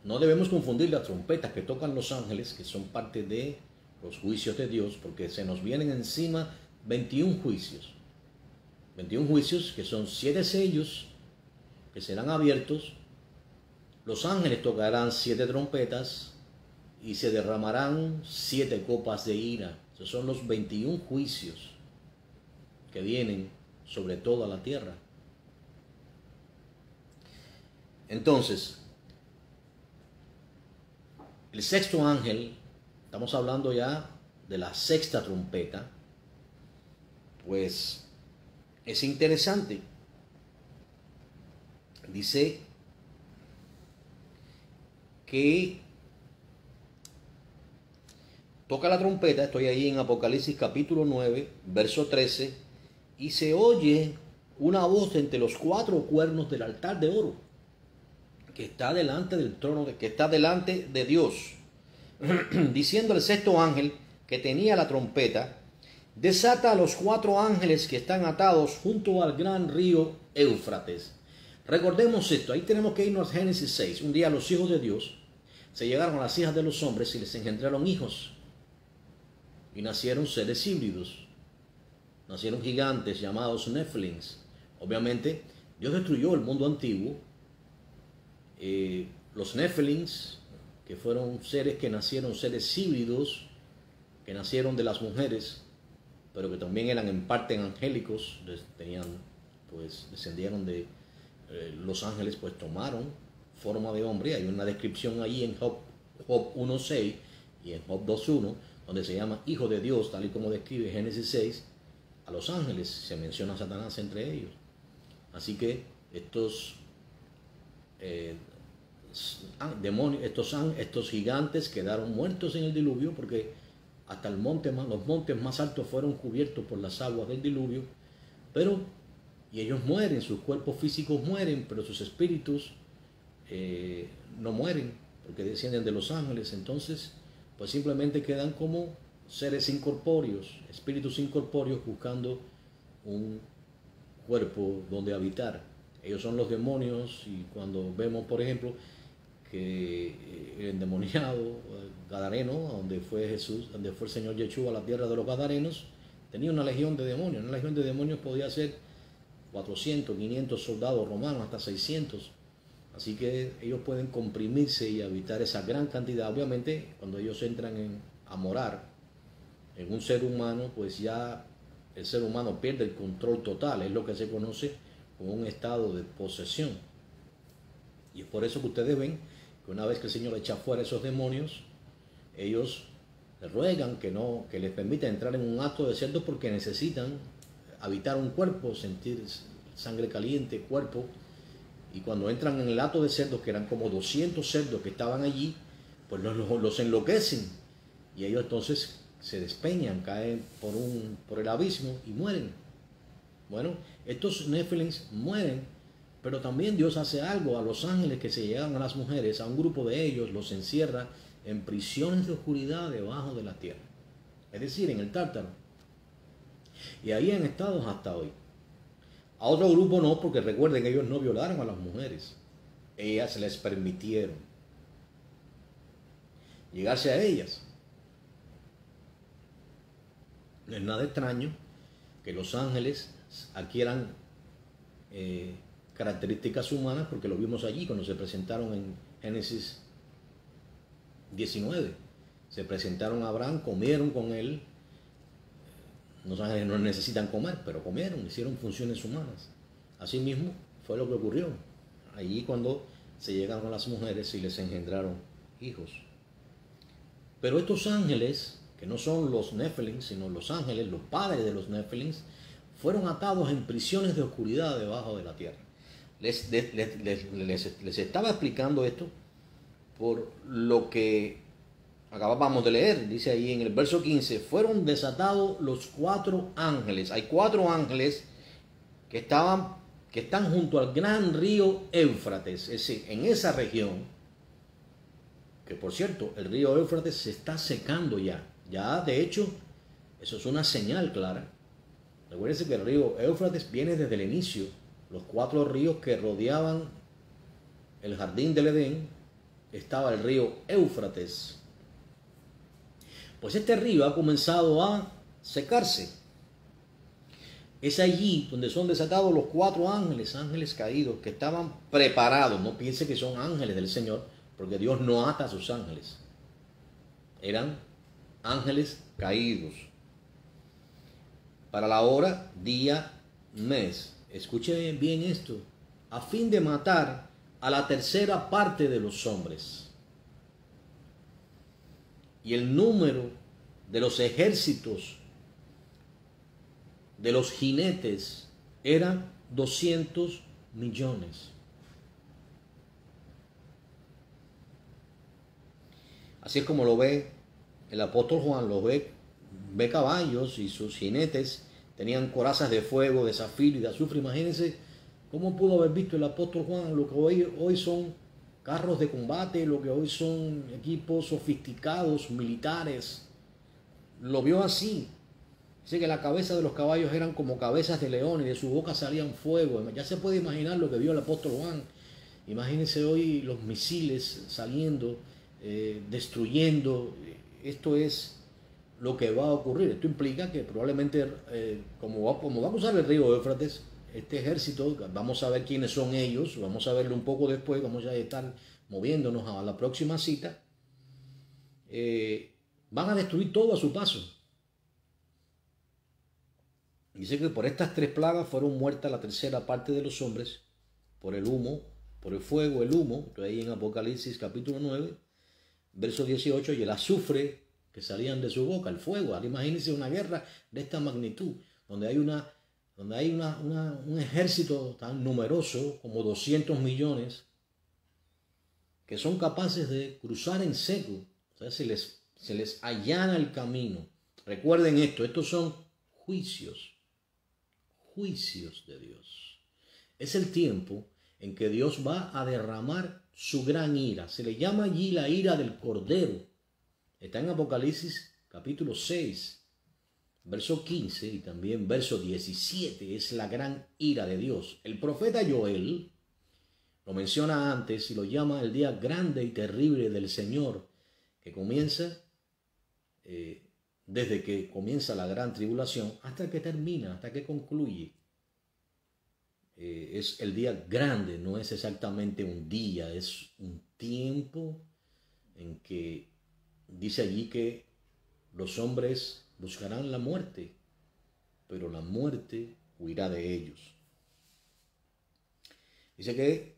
No debemos confundir las trompetas que tocan los ángeles, que son parte de los juicios de Dios, porque se nos vienen encima 21 juicios. 21 juicios que son 7 sellos, que serán abiertos, los ángeles tocarán 7 trompetas y se derramarán 7 copas de ira. Esos son los 21 juicios que vienen sobre toda la tierra. Entonces, el sexto ángel, estamos hablando ya de la sexta trompeta, pues es interesante. Dice que toca la trompeta, estoy ahí en Apocalipsis capítulo 9, verso 13, y se oye una voz entre los 4 cuernos del altar de oro, que está delante del trono, que está delante de Dios, diciendo al sexto ángel que tenía la trompeta: desata a los 4 ángeles que están atados junto al gran río Éufrates. Recordemos esto, ahí tenemos que irnos a Génesis 6. Un día los hijos de Dios se llegaron a las hijas de los hombres y les engendraron hijos. Y nacieron seres híbridos. Nacieron gigantes llamados Nephilims. Obviamente, Dios destruyó el mundo antiguo. Los Nephilims, que fueron seres que nacieron, seres híbridos, que nacieron de las mujeres, pero que también eran en parte angélicos, descendieron de los ángeles, pues tomaron forma de hombre. Hay una descripción ahí en Job 1.6 y en Job 2.1, donde se llama hijo de Dios, tal y como describe Génesis 6, a los ángeles, se menciona a Satanás entre ellos. Así que estos demonios, estos gigantes quedaron muertos en el diluvio, porque hasta los montes más altos fueron cubiertos por las aguas del diluvio, y ellos mueren, sus cuerpos físicos mueren, pero sus espíritus no mueren, porque descienden de los ángeles. Entonces, pues simplemente quedan como seres incorpóreos, espíritus incorpóreos buscando un cuerpo donde habitar. Ellos son los demonios, y cuando vemos, por ejemplo, que el endemoniado gadareno, donde fue Jesús, donde fue el Señor Yeshua a la tierra de los gadarenos, tenía una legión de demonios. Una legión de demonios podía ser 400, 500 soldados romanos, hasta 600. Así que ellos pueden comprimirse y habitar esa gran cantidad. Obviamente, cuando ellos entran a morar en un ser humano, pues ya el ser humano pierde el control total. Es lo que se conoce como un estado de posesión. Y es por eso que ustedes ven que una vez que el Señor echa fuera esos demonios, ellos le ruegan que les permita entrar en un acto de cerdo, porque necesitan habitar un cuerpo, sentir sangre caliente, cuerpo. Y cuando entran en el acto de cerdos, que eran como 200 cerdos que estaban allí, pues los enloquecen. Y ellos entonces se despeñan, caen por el abismo y mueren. Bueno, estos Nephilims mueren, pero también Dios hace algo a los ángeles que se llegan a las mujeres, a un grupo de ellos, los encierra en prisiones de oscuridad debajo de la tierra, es decir, en el Tártaro. Y ahí han estado hasta hoy. A otro grupo no, porque recuerden que ellos no violaron a las mujeres. Ellas les permitieron llegarse a ellas. No es nada extraño que los ángeles adquieran características humanas, porque lo vimos allí cuando se presentaron en Génesis 19. Se presentaron a Abraham, comieron con él. Los ángeles no necesitan comer, pero comieron, hicieron funciones humanas. Así mismo fue lo que ocurrió allí cuando se llegaron a las mujeres y les engendraron hijos. Pero estos ángeles, que no son los Nephilims, sino los ángeles, los padres de los Nephilims, fueron atados en prisiones de oscuridad debajo de la tierra. Les estaba explicando esto por lo que acabamos de leer. Dice ahí en el verso 15, fueron desatados los 4 ángeles. Hay 4 ángeles que están junto al gran río Éufrates, es decir, en esa región, que por cierto, el río Éufrates se está secando ya. Ya, de hecho, eso es una señal clara. Recuérdense que el río Éufrates viene desde el inicio. Los 4 ríos que rodeaban el jardín del Edén, estaba el río Éufrates. Pues este río ha comenzado a secarse. Es allí donde son desatados los 4 ángeles, ángeles caídos, que estaban preparados. No piense que son ángeles del Señor, porque Dios no ata a sus ángeles. Eran ángeles caídos. Para la hora, día, mes. Escuche bien esto. A fin de matar a la tercera parte de los hombres. Y el número de los ejércitos de los jinetes eran 200 millones. Así es como lo ve el apóstol Juan, ve caballos y sus jinetes tenían corazas de fuego, de zafiro y de azufre. Imagínense cómo pudo haber visto el apóstol Juan lo que hoy son carros de combate, lo que hoy son equipos sofisticados, militares. Lo vio así. Dice que la cabeza de los caballos eran como cabezas de león y de su boca salían fuego. Ya se puede imaginar lo que vio el apóstol Juan. Imagínense hoy los misiles saliendo, destruyendo. Esto es lo que va a ocurrir. Esto implica que probablemente, como va a cruzar el río Éufrates, este ejército, vamos a ver quiénes son ellos, vamos a verlo un poco después, vamos a estar moviéndonos a la próxima cita, van a destruir todo a su paso. Dice que por estas 3 plagas fueron muertas la tercera parte de los hombres, por el humo, por el fuego, el humo, que ahí en Apocalipsis capítulo 9, verso 18, y el azufre que salían de su boca, el fuego. Ahora imagínense una guerra de esta magnitud, donde hay un ejército tan numeroso como 200 millones que son capaces de cruzar en seco. O sea, se les allana el camino. Recuerden esto, estos son juicios de Dios. Es el tiempo en que Dios va a derramar su gran ira. Se le llama allí la ira del Cordero. Está en Apocalipsis capítulo 6, verso 15 y también verso 17. Es la gran ira de Dios. El profeta Joel lo menciona antes y lo llama el día grande y terrible del Señor, que comienza desde que comienza la gran tribulación hasta que termina, hasta que concluye. Es el día grande, no es exactamente un día, es un tiempo en que dice allí que los hombres buscarán la muerte, pero la muerte huirá de ellos. Dice que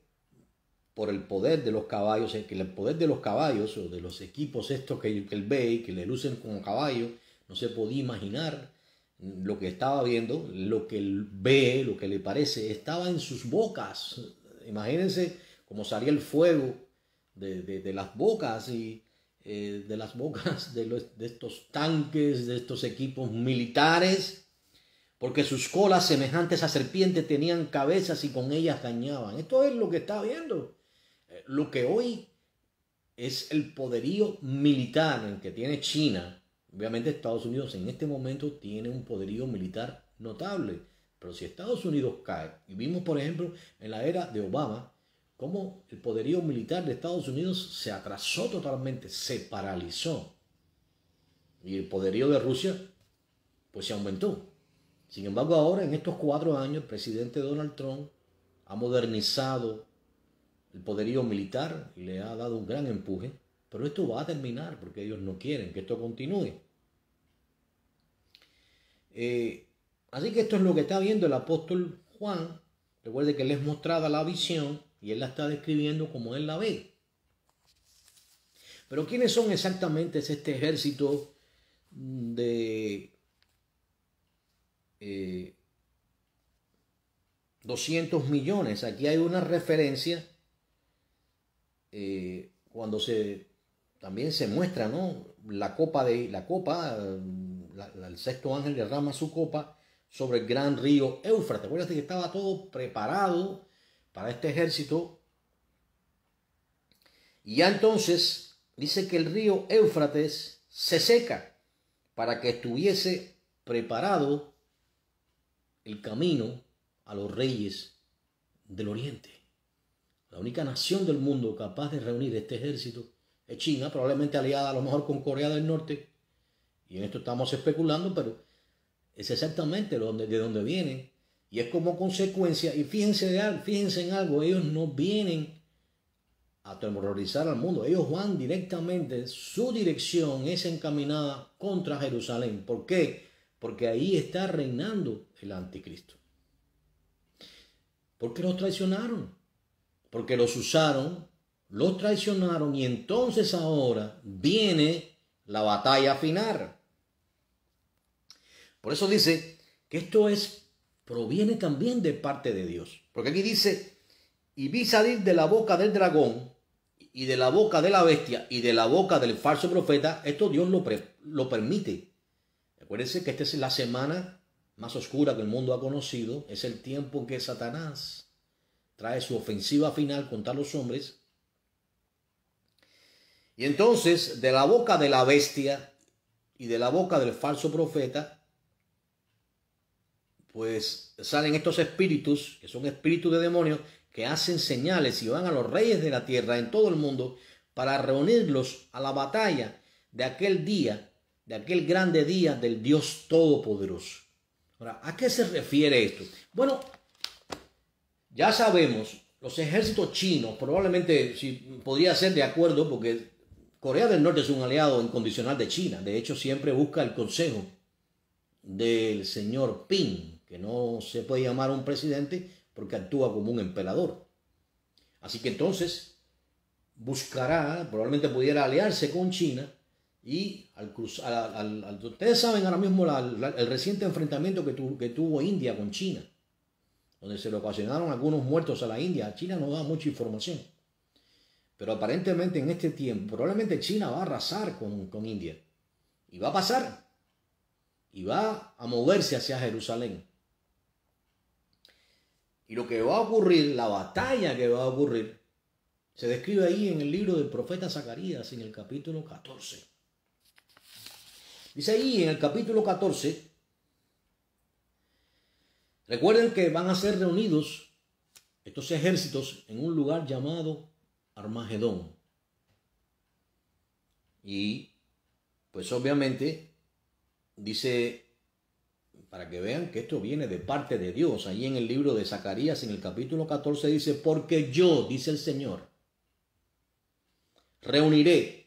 por el poder de los caballos, que el poder de los caballos o de los equipos estos que él ve y que le lucen como caballo, no se podía imaginar lo que estaba viendo, lo que él ve, lo que le parece, estaba en sus bocas. Imagínense cómo salía el fuego de las bocas y de las bocas de estos tanques, de estos equipos militares, porque sus colas semejantes a serpientes tenían cabezas y con ellas dañaban. Esto es lo que está viendo. Lo que hoy es el poderío militar que tiene China. Obviamente Estados Unidos en este momento tiene un poderío militar notable, pero si Estados Unidos cae, y vimos por ejemplo en la era de Obama, cómo el poderío militar de Estados Unidos se atrasó totalmente, se paralizó, y el poderío de Rusia pues se aumentó. Sin embargo, ahora en estos 4 años el presidente Donald Trump ha modernizado el poderío militar y le ha dado un gran empuje, pero esto va a terminar porque ellos no quieren que esto continúe. Así que esto es lo que está viendo el apóstol Juan. Recuerde que él es mostrada la visión y él la está describiendo como él la ve. Pero ¿quiénes son exactamente este ejército de 200 millones? Aquí hay una referencia cuando también se muestra, ¿no? El sexto ángel derrama su copa sobre el gran río Éufrates. Acuérdate que estaba todo preparado para este ejército. Y ya entonces dice que el río Éufrates se seca para que estuviese preparado el camino a los reyes del oriente. La única nación del mundo capaz de reunir este ejército es China, probablemente aliada a lo mejor con Corea del Norte, y en esto estamos especulando, pero es exactamente de donde viene. Y es como consecuencia, y fíjense en algo, ellos no vienen a aterrorizar al mundo. Ellos van directamente, su dirección es encaminada contra Jerusalén. ¿Por qué? Porque ahí está reinando el anticristo. Porque los traicionaron, porque los usaron, los traicionaron, y entonces ahora viene la batalla final. Por eso dice que esto proviene también de parte de Dios. Porque aquí dice, y vi salir de la boca del dragón y de la boca de la bestia y de la boca del falso profeta. Esto Dios lo permite. Acuérdense que esta es la semana más oscura que el mundo ha conocido. Es el tiempo en que Satanás trae su ofensiva final contra los hombres. Y entonces, de la boca de la bestia y de la boca del falso profeta, pues salen estos espíritus, que son espíritus de demonios, que hacen señales y van a los reyes de la tierra en todo el mundo para reunirlos a la batalla de aquel día, de aquel grande día del Dios Todopoderoso. Ahora, ¿a qué se refiere esto? Bueno, ya sabemos, los ejércitos chinos, probablemente podría ser de acuerdo, porque Corea del Norte es un aliado incondicional de China. De hecho, siempre busca el consejo del señor Ping, que no se puede llamar un presidente porque actúa como un emperador. Así que entonces buscará, probablemente pudiera aliarse con China, y ustedes saben ahora mismo el reciente enfrentamiento que tuvo India con China, donde se le ocasionaron algunos muertos a la India. China no da mucha información, pero aparentemente en este tiempo probablemente China va a arrasar con India, y va a pasar, y va a moverse hacia Jerusalén. Y lo que va a ocurrir, la batalla que va a ocurrir, se describe ahí en el libro del profeta Zacarías, en el capítulo 14. Dice ahí en el capítulo 14, recuerden que van a ser reunidos estos ejércitos en un lugar llamado Armagedón. Y pues obviamente dice, para que vean que esto viene de parte de Dios, ahí en el libro de Zacarías, en el capítulo 14 dice, porque yo, dice el Señor, reuniré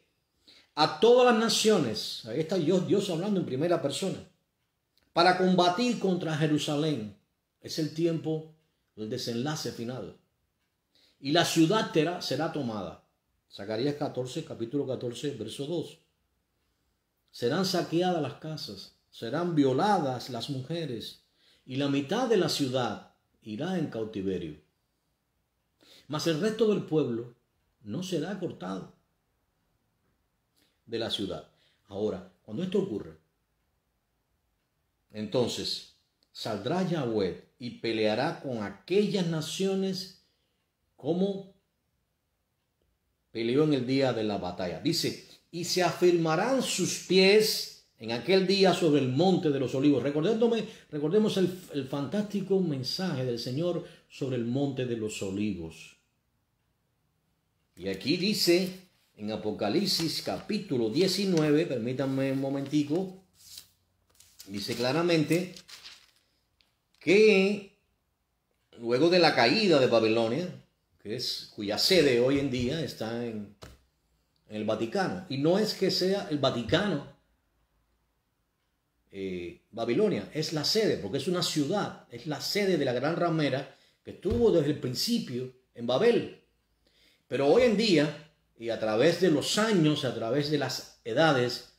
a todas las naciones, ahí está Dios hablando en primera persona, para combatir contra Jerusalén. Es el tiempo del desenlace final. Y la ciudad será tomada. Zacarías 14, capítulo 14, verso 2. Serán saqueadas las casas, serán violadas las mujeres, y la mitad de la ciudad irá en cautiverio. Mas el resto del pueblo no será cortado de la ciudad. Ahora, cuando esto ocurre, entonces saldrá Yahweh y peleará con aquellas naciones como peleó en el día de la batalla. Dice, y se afirmarán sus pies en aquel día sobre el monte de los olivos. Recordemos el fantástico mensaje del Señor sobre el monte de los olivos. Y aquí dice en Apocalipsis capítulo 19, permítanme un momentico, dice claramente que luego de la caída de Babilonia, cuya sede hoy en día está en el Vaticano, y no es que sea el Vaticano Babilonia, es la sede, porque es una ciudad, es la sede de la gran ramera que estuvo desde el principio en Babel. Pero hoy en día, y a través de los años, a través de las edades,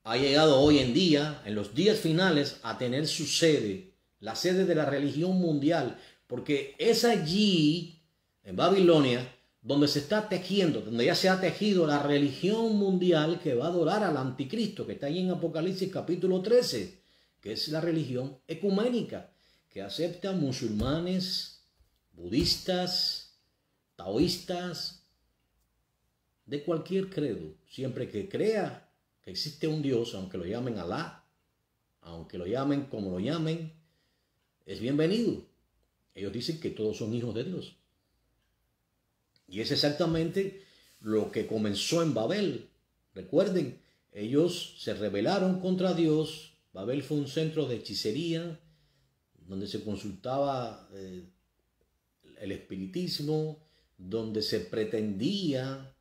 ha llegado hoy en día, en los días finales, a tener su sede, la sede de la religión mundial, porque es allí, en Babilonia, donde se está tejiendo, donde ya se ha tejido la religión mundial que va a adorar al anticristo, que está ahí en Apocalipsis capítulo 13, que es la religión ecuménica, que acepta musulmanes, budistas, taoístas, de cualquier credo, siempre que crea que existe un Dios, aunque lo llamen Alá, aunque lo llamen como lo llamen, es bienvenido. Ellos dicen que todos son hijos de Dios. Y es exactamente lo que comenzó en Babel. Recuerden, ellos se rebelaron contra Dios, Babel fue un centro de hechicería, donde se consultaba el espiritismo, donde se pretendía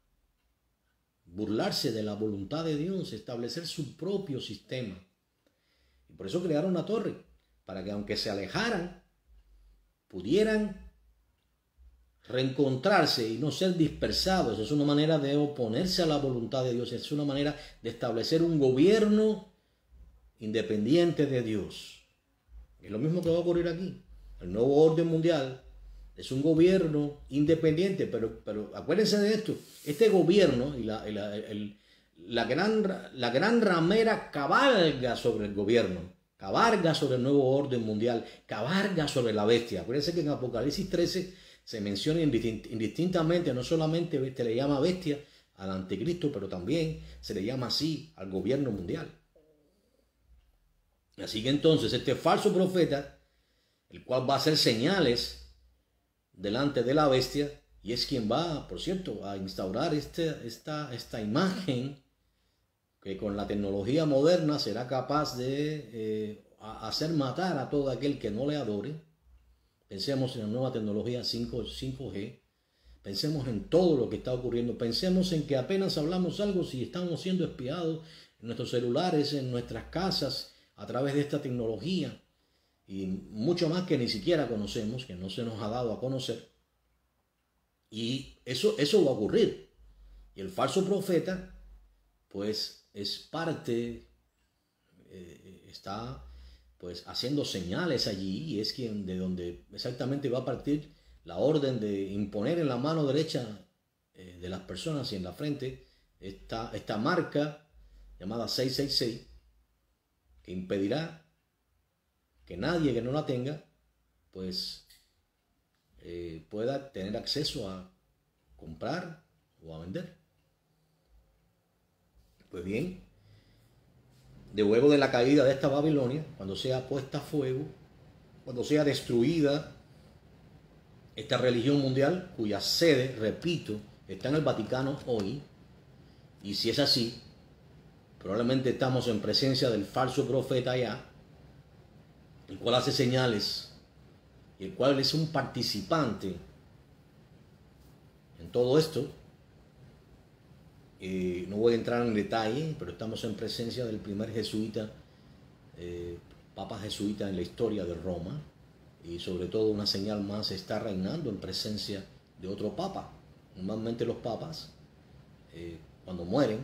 burlarse de la voluntad de Dios, establecer su propio sistema. Y por eso crearon una torre, para que aunque se alejaran, pudieran reencontrarse y no ser dispersados. Es una manera de oponerse a la voluntad de Dios, es una manera de establecer un gobierno independiente de Dios. Es lo mismo que va a ocurrir aquí. El nuevo orden mundial es un gobierno independiente, pero acuérdense de esto, este gobierno y la gran ramera cabalga sobre el gobierno, cabalga sobre el nuevo orden mundial, cabalga sobre la bestia. Acuérdense que en Apocalipsis 13 se menciona indistintamente, no solamente le llama bestia al anticristo, pero también se le llama así al gobierno mundial. Así que entonces este falso profeta, el cual va a hacer señales delante de la bestia, y es quien va, por cierto, a instaurar esta imagen que con la tecnología moderna será capaz de hacer matar a todo aquel que no le adore. Pensemos en la nueva tecnología 5G, pensemos en todo lo que está ocurriendo, pensemos en que apenas hablamos algo si estamos siendo espiados en nuestros celulares, en nuestras casas, a través de esta tecnología. Y mucho más que ni siquiera conocemos, que no se nos ha dado a conocer. Y eso va a ocurrir. Y el falso profeta, pues es parte, está pues haciendo señales allí, y es quien de donde exactamente va a partir la orden de imponer en la mano derecha de las personas y en la frente esta marca llamada 666, que impedirá que nadie que no la tenga pues pueda tener acceso a comprar o a vender. Pues bien, de luego de la caída de esta Babilonia, cuando sea puesta a fuego, cuando sea destruida esta religión mundial, cuya sede, repito, está en el Vaticano hoy, y si es así, probablemente estamos en presencia del falso profeta allá, el cual hace señales, y el cual es un participante en todo esto. No voy a entrar en detalle, pero estamos en presencia del primer jesuita, papa jesuita en la historia de Roma, y sobre todo una señal más, está reinando en presencia de otro papa. Normalmente los papas, cuando mueren,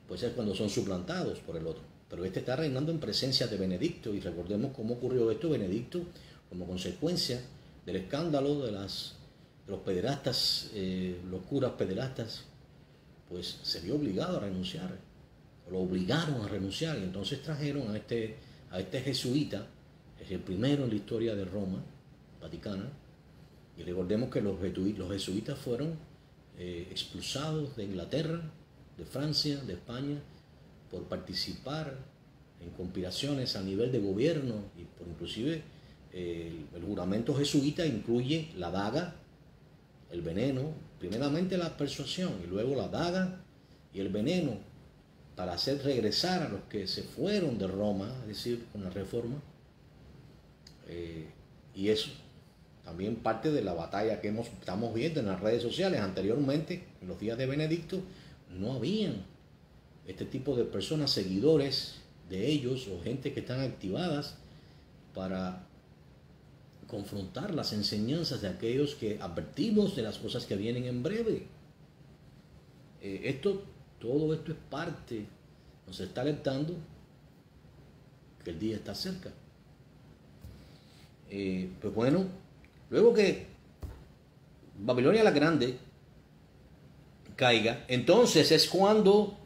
pues es cuando son suplantados por el otro. Pero este está reinando en presencia de Benedicto, y recordemos cómo ocurrió esto. Benedicto, como consecuencia del escándalo de los pederastas, los curas pederastas, pues se vio obligado a renunciar, lo obligaron a renunciar, y entonces trajeron a este jesuita, es el primero en la historia de Roma, Vaticana, y recordemos que los jesuitas fueron expulsados de Inglaterra, de Francia, de España, por participar en conspiraciones a nivel de gobierno, y por inclusive el juramento jesuita incluye la daga, el veneno, primeramente la persuasión y luego la daga y el veneno, para hacer regresar a los que se fueron de Roma, es decir, con la reforma. Y eso también parte de la batalla que estamos viendo en las redes sociales. Anteriormente, en los días de Benedicto, no habían este tipo de personas, seguidores de ellos o gente que están activadas para confrontar las enseñanzas de aquellos que advertimos de las cosas que vienen en breve. Todo esto es parte, nos está alertando que el día está cerca. Pues bueno, luego que Babilonia la Grande caiga, entonces es cuando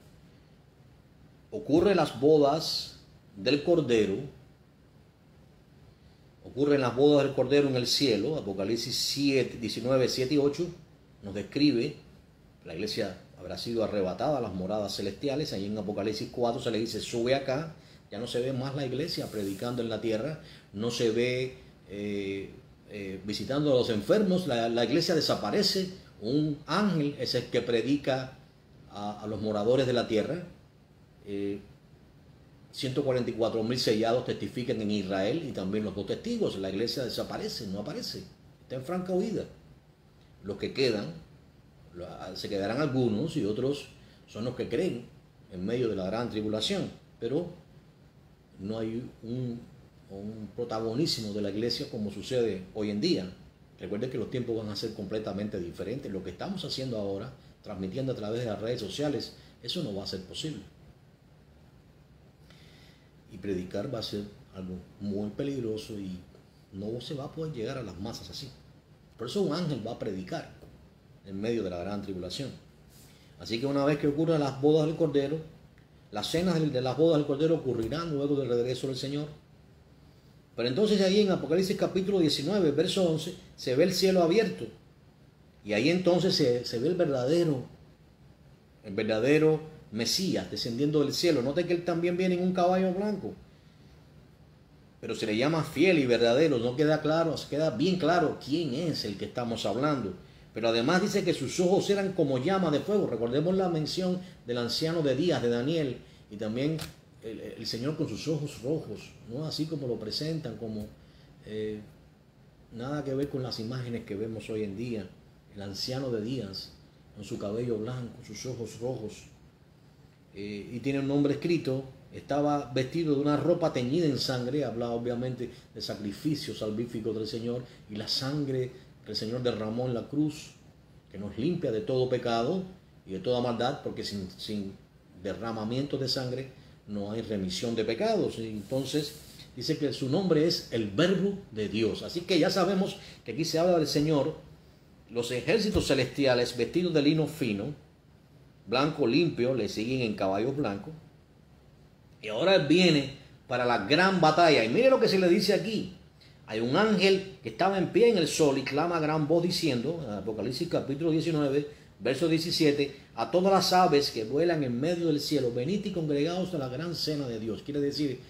ocurren las bodas del Cordero. Ocurren las bodas del Cordero en el cielo. Apocalipsis 19, 7 y 8 nos describe la iglesia habrá sido arrebatada a las moradas celestiales. Ahí en Apocalipsis 4 se le dice: sube acá. Ya no se ve más la iglesia predicando en la tierra, no se ve visitando a los enfermos. La iglesia desaparece. Un ángel es el que predica a los moradores de la tierra. 144.000 sellados testifican en Israel y también los 2 testigos. La iglesia desaparece, no aparece, está en franca huida. Los que quedan, se quedarán algunos y otros son los que creen en medio de la gran tribulación, pero no hay un protagonismo de la iglesia como sucede hoy en día. Recuerden que los tiempos van a ser completamente diferentes. Lo que estamos haciendo ahora, transmitiendo a través de las redes sociales, eso no va a ser posible. Y predicar va a ser algo muy peligroso y no se va a poder llegar a las masas así. Por eso un ángel va a predicar en medio de la gran tribulación. Así que una vez que ocurran las bodas del Cordero, las cenas de las bodas del Cordero ocurrirán luego del regreso del Señor. Pero entonces ahí en Apocalipsis capítulo 19, verso 11, se ve el cielo abierto. Y ahí entonces se ve el verdadero Mesías descendiendo del cielo. Note que él también viene en un caballo blanco. Pero se le llama fiel y verdadero. No queda claro, queda bien claro quién es el que estamos hablando. Pero además dice que sus ojos eran como llama de fuego. Recordemos la mención del anciano de Días, de Daniel, y también el Señor con sus ojos rojos, no así como lo presentan, como nada que ver con las imágenes que vemos hoy en día. El anciano de Días, con su cabello blanco, sus ojos rojos, y tiene un nombre escrito. Estaba vestido de una ropa teñida en sangre, hablaba obviamente de sacrificio salvífico del Señor, y la sangre que el Señor derramó en la cruz, que nos limpia de todo pecado y de toda maldad, porque sin derramamiento de sangre no hay remisión de pecados. Y entonces dice que su nombre es el Verbo de Dios. Así que ya sabemos que aquí se habla del Señor, los ejércitos celestiales vestidos de lino fino, blanco limpio, le siguen en caballos blancos. Y ahora él viene para la gran batalla. Y mire lo que se le dice aquí. Hay un ángel que estaba en pie en el sol y clama a gran voz diciendo, en Apocalipsis capítulo 19, verso 17, a todas las aves que vuelan en medio del cielo, venid y congregaos a la gran cena de Dios. Quiere decir,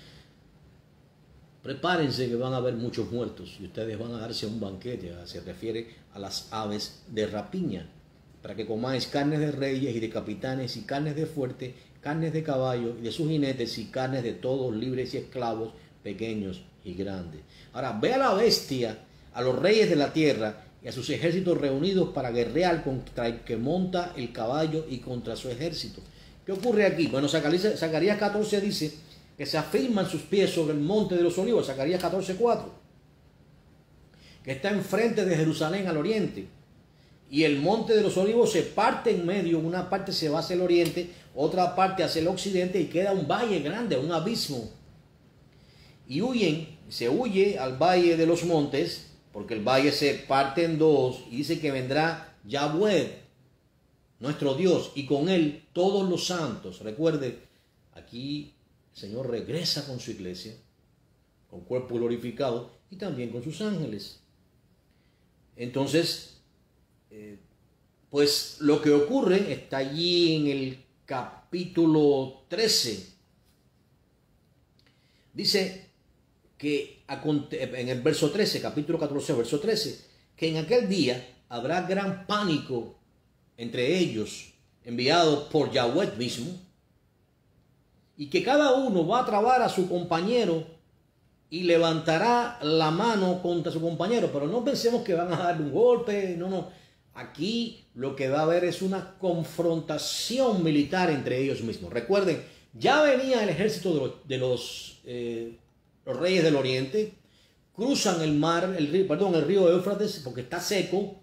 prepárense que van a haber muchos muertos y ustedes van a darse un banquete. Se refiere a las aves de rapiña, para que comáis carnes de reyes y de capitanes y carnes de fuertes, carnes de caballos y de sus jinetes y carnes de todos libres y esclavos, pequeños y grandes. Ahora ve a la bestia, a los reyes de la tierra y a sus ejércitos reunidos para guerrear contra el que monta el caballo y contra su ejército. ¿Qué ocurre aquí? Bueno, Zacarías 14 dice que se afirman sus pies sobre el monte de los olivos, Zacarías 14:4, que está enfrente de Jerusalén al oriente. Y el monte de los olivos se parte en medio, una parte se va hacia el oriente, otra parte hacia el occidente y queda un valle grande, un abismo. Y se huye al valle de los montes, porque el valle se parte en dos, y dice que vendrá Yahweh, nuestro Dios, y con él todos los santos. Recuerde, aquí el Señor regresa con su iglesia, con cuerpo glorificado, y también con sus ángeles. Entonces, pues lo que ocurre está allí en el capítulo 13. Dice que en el verso 13, capítulo 14, verso 13, que en aquel día habrá gran pánico entre ellos, enviado por Yahweh mismo, y que cada uno va a trabar a su compañero y levantará la mano contra su compañero. Pero no pensemos que van a darle un golpe, no. Aquí lo que va a haber es una confrontación militar entre ellos mismos. Recuerden, ya venía el ejército de los reyes del oriente, cruzan el río Éufrates, porque está seco,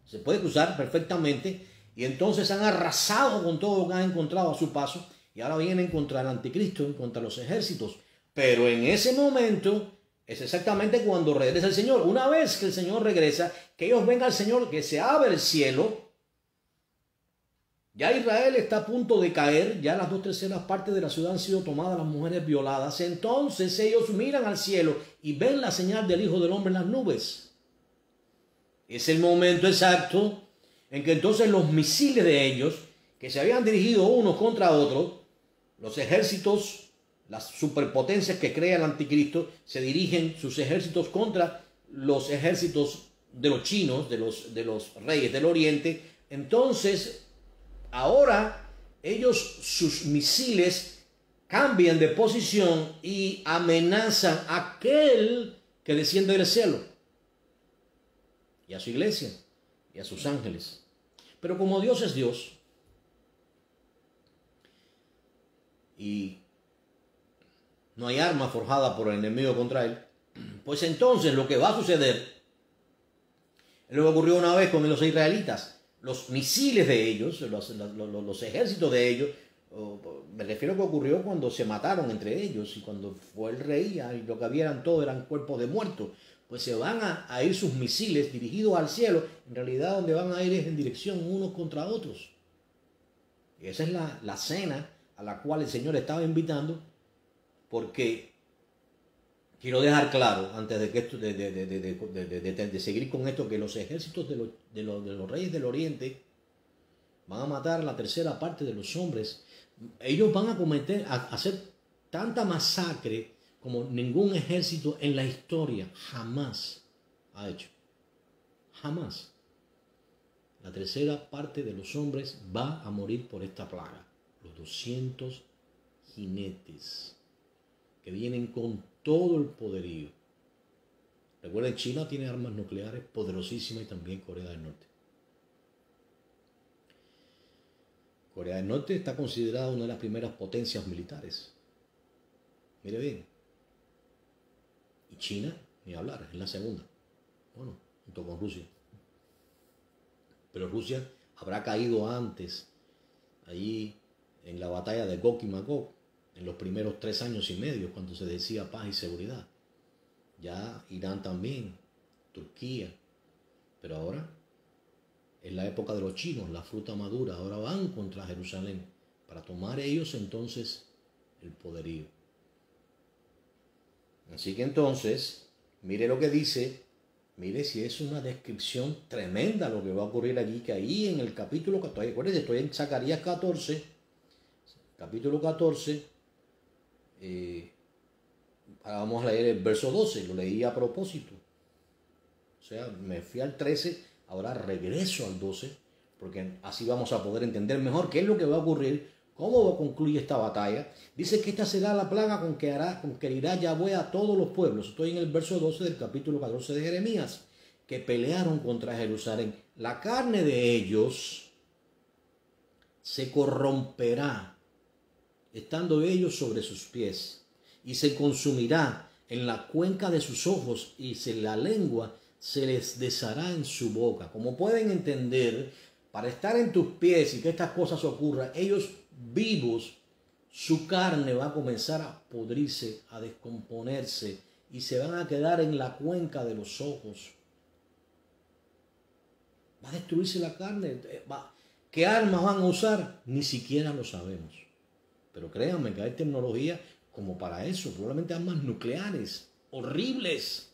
se puede cruzar perfectamente, y entonces han arrasado con todo lo que han encontrado a su paso, y ahora vienen contra el anticristo, contra los ejércitos. Pero en ese momento es exactamente cuando regresa el Señor. Una vez que el Señor regresa, que ellos vengan al Señor, que se abre el cielo. Ya Israel está a punto de caer, ya las 2/3 partes de la ciudad han sido tomadas, las mujeres violadas. Entonces ellos miran al cielo y ven la señal del Hijo del Hombre en las nubes. Es el momento exacto en que entonces los misiles de ellos, que se habían dirigido unos contra otros, los ejércitos, las superpotencias que crea el anticristo, se dirigen sus ejércitos contra los ejércitos de los chinos, de los reyes del oriente. Entonces, ahora ellos, sus misiles cambian de posición y amenazan a aquel que desciende del cielo, y a su iglesia, y a sus ángeles. Pero como Dios es Dios, y no hay arma forjada por el enemigo contra él, pues entonces lo que va a suceder es lo que ocurrió una vez con los israelitas. Los misiles de ellos, los ejércitos de ellos, me refiero a lo que ocurrió cuando se mataron entre ellos y cuando fue el rey, y lo que había todos eran cuerpos de muertos. Pues se van a ir sus misiles dirigidos al cielo. En realidad donde van a ir es en dirección unos contra otros. Y esa es la cena a la cual el Señor estaba invitando, porque quiero dejar claro, antes de, que esto, de seguir con esto, que los ejércitos de los reyes del oriente van a matar a la tercera parte de los hombres. Ellos van a hacer tanta masacre como ningún ejército en la historia jamás ha hecho. Jamás. La tercera parte de los hombres va a morir por esta plaga. Los 200 jinetes que vienen con todo el poderío. Recuerden, China tiene armas nucleares poderosísimas y también Corea del Norte. Corea del Norte está considerada una de las primeras potencias militares. Mire bien. Y China, ni hablar, es la segunda. Bueno, junto con Rusia. Pero Rusia habrá caído antes, allí en la batalla de Gog y Magog, en los primeros 3 años y medio, cuando se decía paz y seguridad. Ya Irán también, Turquía. Pero ahora es la época de los chinos, la fruta madura. Ahora van contra Jerusalén para tomar ellos entonces el poderío. Así que entonces, mire lo que dice. Mire si es una descripción tremenda lo que va a ocurrir allí, que ahí en el capítulo 14, acuérdense, estoy en Zacarías 14, capítulo 14, vamos a leer el verso 12, lo leí a propósito. O sea, me fui al 13, ahora regreso al 12, porque así vamos a poder entender mejor qué es lo que va a ocurrir, cómo concluye esta batalla. Dice que esta será la plaga con que irá Yahweh a todos los pueblos. Estoy en el verso 12 del capítulo 14 de Jeremías, que pelearon contra Jerusalén. La carne de ellos se corromperá, estando ellos sobre sus pies, y se consumirá en la cuenca de sus ojos, y la lengua se les deshará en su boca. Como pueden entender, para estar en tus pies y que estas cosas ocurran, ellos vivos, su carne va a comenzar a podrirse, a descomponerse, y se van a quedar en la cuenca de los ojos. Va a destruirse la carne. ¿Qué armas van a usar? Ni siquiera lo sabemos. Pero créanme que hay tecnología como para eso, probablemente armas nucleares, horribles.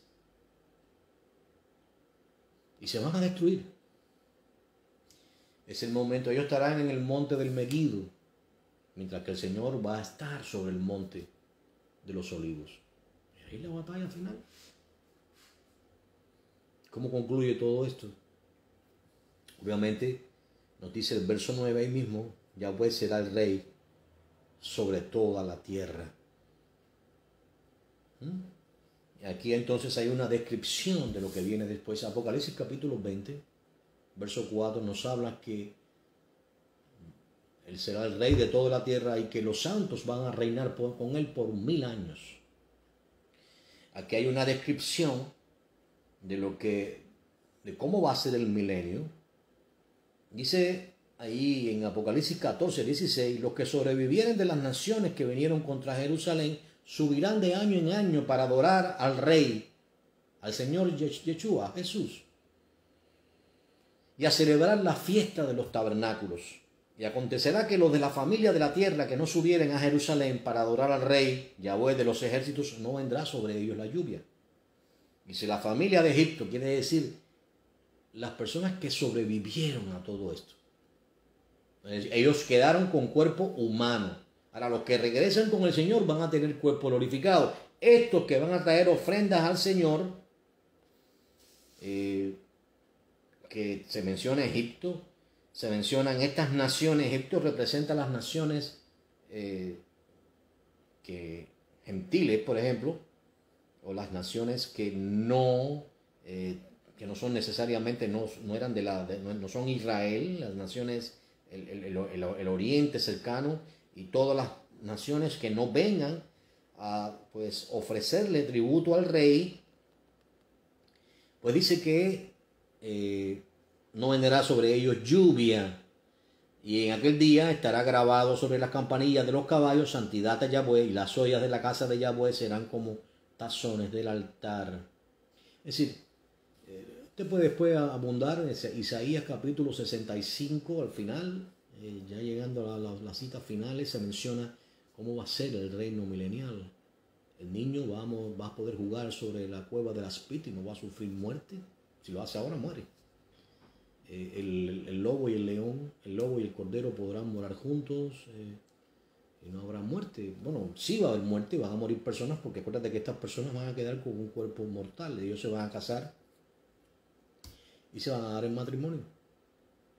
Y se van a destruir. Es el momento, ellos estarán en el monte del Megiddo, mientras que el Señor va a estar sobre el monte de los olivos. Y ahí la batalla final. ¿Cómo concluye todo esto? Obviamente, nos dice el verso 9 ahí mismo, Yahweh será el rey sobre toda la tierra. Y aquí entonces hay una descripción de lo que viene después. Apocalipsis capítulo 20, verso 4, nos habla que Él será el rey de toda la tierra y que los santos van a reinar con Él por 1000 años. Aquí hay una descripción de cómo va a ser el milenio. Dice ahí en Apocalipsis 14, 16, los que sobrevivieren de las naciones que vinieron contra Jerusalén subirán de año en año para adorar al Rey, al Señor Yeshua, Jesús, y a celebrar la fiesta de los tabernáculos. Y acontecerá que los de la familia de la tierra que no subieren a Jerusalén para adorar al Rey, Yahweh de los ejércitos, no vendrá sobre ellos la lluvia. Y si la familia de Egipto, quiere decir las personas que sobrevivieron a todo esto, ellos quedaron con cuerpo humano. Ahora los que regresan con el Señor van a tener cuerpo glorificado. Estos que van a traer ofrendas al Señor, que se menciona Egipto, se mencionan estas naciones. Egipto representa las naciones que gentiles, por ejemplo, o las naciones que no son necesariamente, no eran no son Israel, las naciones, el oriente cercano y todas las naciones que no vengan a pues ofrecerle tributo al rey, pues dice que no vendrá sobre ellos lluvia, y en aquel día estará grabado sobre las campanillas de los caballos santidad a Yahweh, y las ollas de la casa de Yahweh serán como tazones del altar. Es decir, usted puede después abundar en Isaías capítulo 65 al final, ya llegando a las citas finales, se menciona cómo va a ser el reino milenial. El niño va a poder jugar sobre la cueva de las Pit y no va a sufrir muerte. Si lo hace ahora, muere. El lobo y el león, el lobo y el cordero podrán morar juntos y no habrá muerte. Bueno, sí va a haber muerte, van a morir personas, porque acuérdate que estas personas van a quedar con un cuerpo mortal. Ellos se van a casar y se van a dar en matrimonio.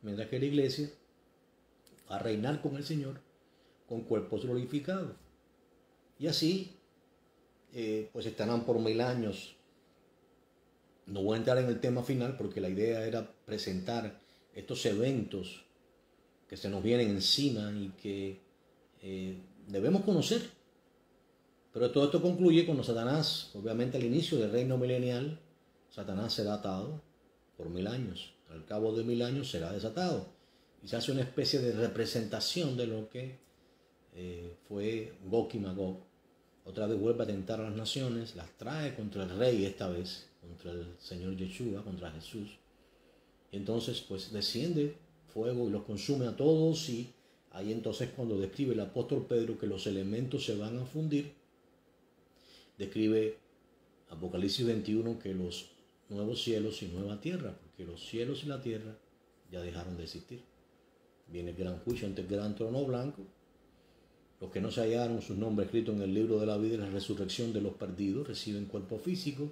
Mientras que la iglesia va a reinar con el Señor con cuerpos glorificados. Y así, pues estarán por 1000 años. No voy a entrar en el tema final porque la idea era presentar estos eventos que se nos vienen encima y que debemos conocer. Pero todo esto concluye cuando Satanás, obviamente al inicio del reino milenial, Satanás será atado por 1000 años. Al cabo de 1000 años será desatado. Y se hace una especie de representación de lo que fue Gog y Magog. Otra vez vuelve a tentar a las naciones, las trae contra el rey esta vez, contra el Señor Yeshua, contra Jesús. Y entonces pues desciende fuego y los consume a todos, y ahí entonces cuando describe el apóstol Pedro que los elementos se van a fundir, describe Apocalipsis 21 que los nuevos cielos y nueva tierra, porque los cielos y la tierra ya dejaron de existir. Viene el gran juicio ante el gran trono blanco. Los que no se hallaron sus nombres escritos en el libro de la vida y la resurrección de los perdidos reciben cuerpo físico,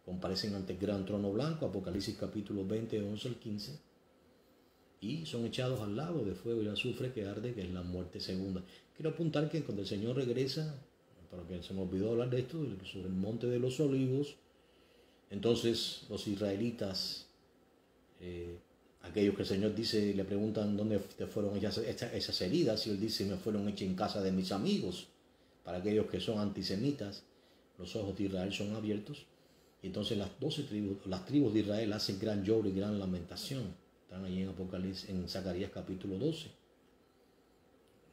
comparecen ante el gran trono blanco, Apocalipsis capítulo 20, 11 al 15, y son echados al lago de fuego y azufre que arde, que es la muerte segunda. Quiero apuntar que cuando el Señor regresa, para que se me olvidó hablar de esto, sobre el monte de los olivos, entonces los israelitas, aquellos que el Señor dice, le preguntan dónde te fueron hechas esas heridas, y él dice, me fueron hechas en casa de mis amigos. Para aquellos que son antisemitas, los ojos de Israel son abiertos, y entonces las tribus de Israel hacen gran lloro y gran lamentación. Están ahí en Apocalipsis, en Zacarías capítulo 12,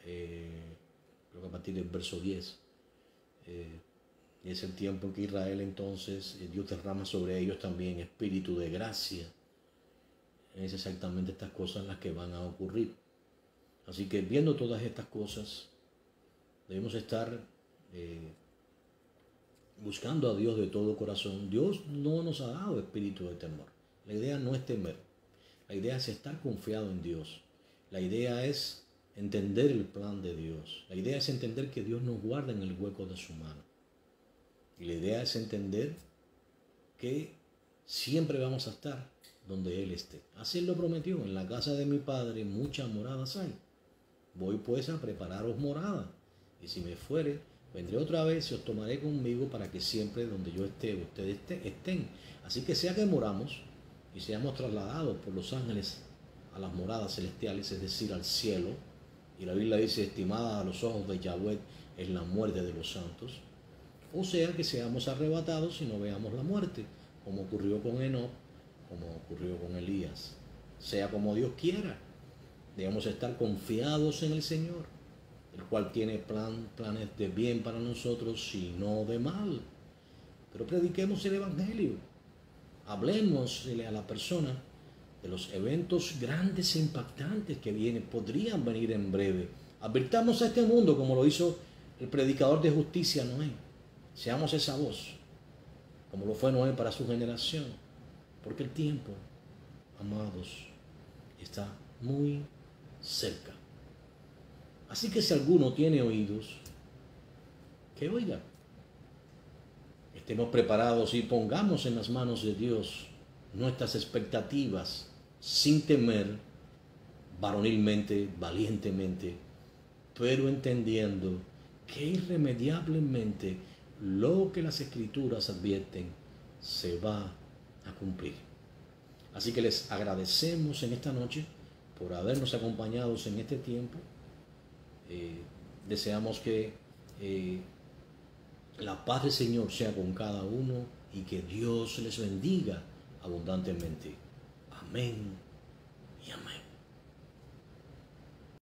creo que a partir del verso 10. Y es el tiempo en que Israel entonces, Dios derrama sobre ellos también espíritu de gracia. Es exactamente estas cosas las que van a ocurrir. Así que viendo todas estas cosas, debemos estar buscando a Dios de todo corazón. Dios no nos ha dado espíritu de temor. La idea no es temer. La idea es estar confiado en Dios. La idea es entender el plan de Dios. La idea es entender que Dios nos guarda en el hueco de su mano. Y la idea es entender que siempre vamos a estar donde Él esté. Así Él lo prometió: en la casa de mi Padre muchas moradas hay. Voy pues a prepararos morada. Y si me fuere, vendré otra vez y os tomaré conmigo, para que siempre donde yo esté, ustedes estén. Así que sea que moramos y seamos trasladados por los ángeles a las moradas celestiales, es decir, al cielo. Y la Biblia dice, estimada a los ojos de Yahweh es la muerte de los santos. O sea que seamos arrebatados y no veamos la muerte, como ocurrió con Enoc, como ocurrió con Elías. Sea como Dios quiera, debemos estar confiados en el Señor, el cual tiene planes de bien para nosotros y no de mal. Pero prediquemos el Evangelio, hablemos a la persona de los eventos grandes e impactantes que podrían venir en breve. Advirtamos a este mundo como lo hizo el predicador de justicia Noé. Seamos esa voz, como lo fue Noé para su generación, porque el tiempo, amados, está muy cerca. Así que si alguno tiene oídos, que oiga. Estemos preparados y pongamos en las manos de Dios nuestras expectativas, sin temer, varonilmente, valientemente, pero entendiendo que irremediablemente lo que las Escrituras advierten se va a cumplir. Así que les agradecemos en esta noche por habernos acompañado en este tiempo. Deseamos que la paz del Señor sea con cada uno y que Dios les bendiga abundantemente. Amén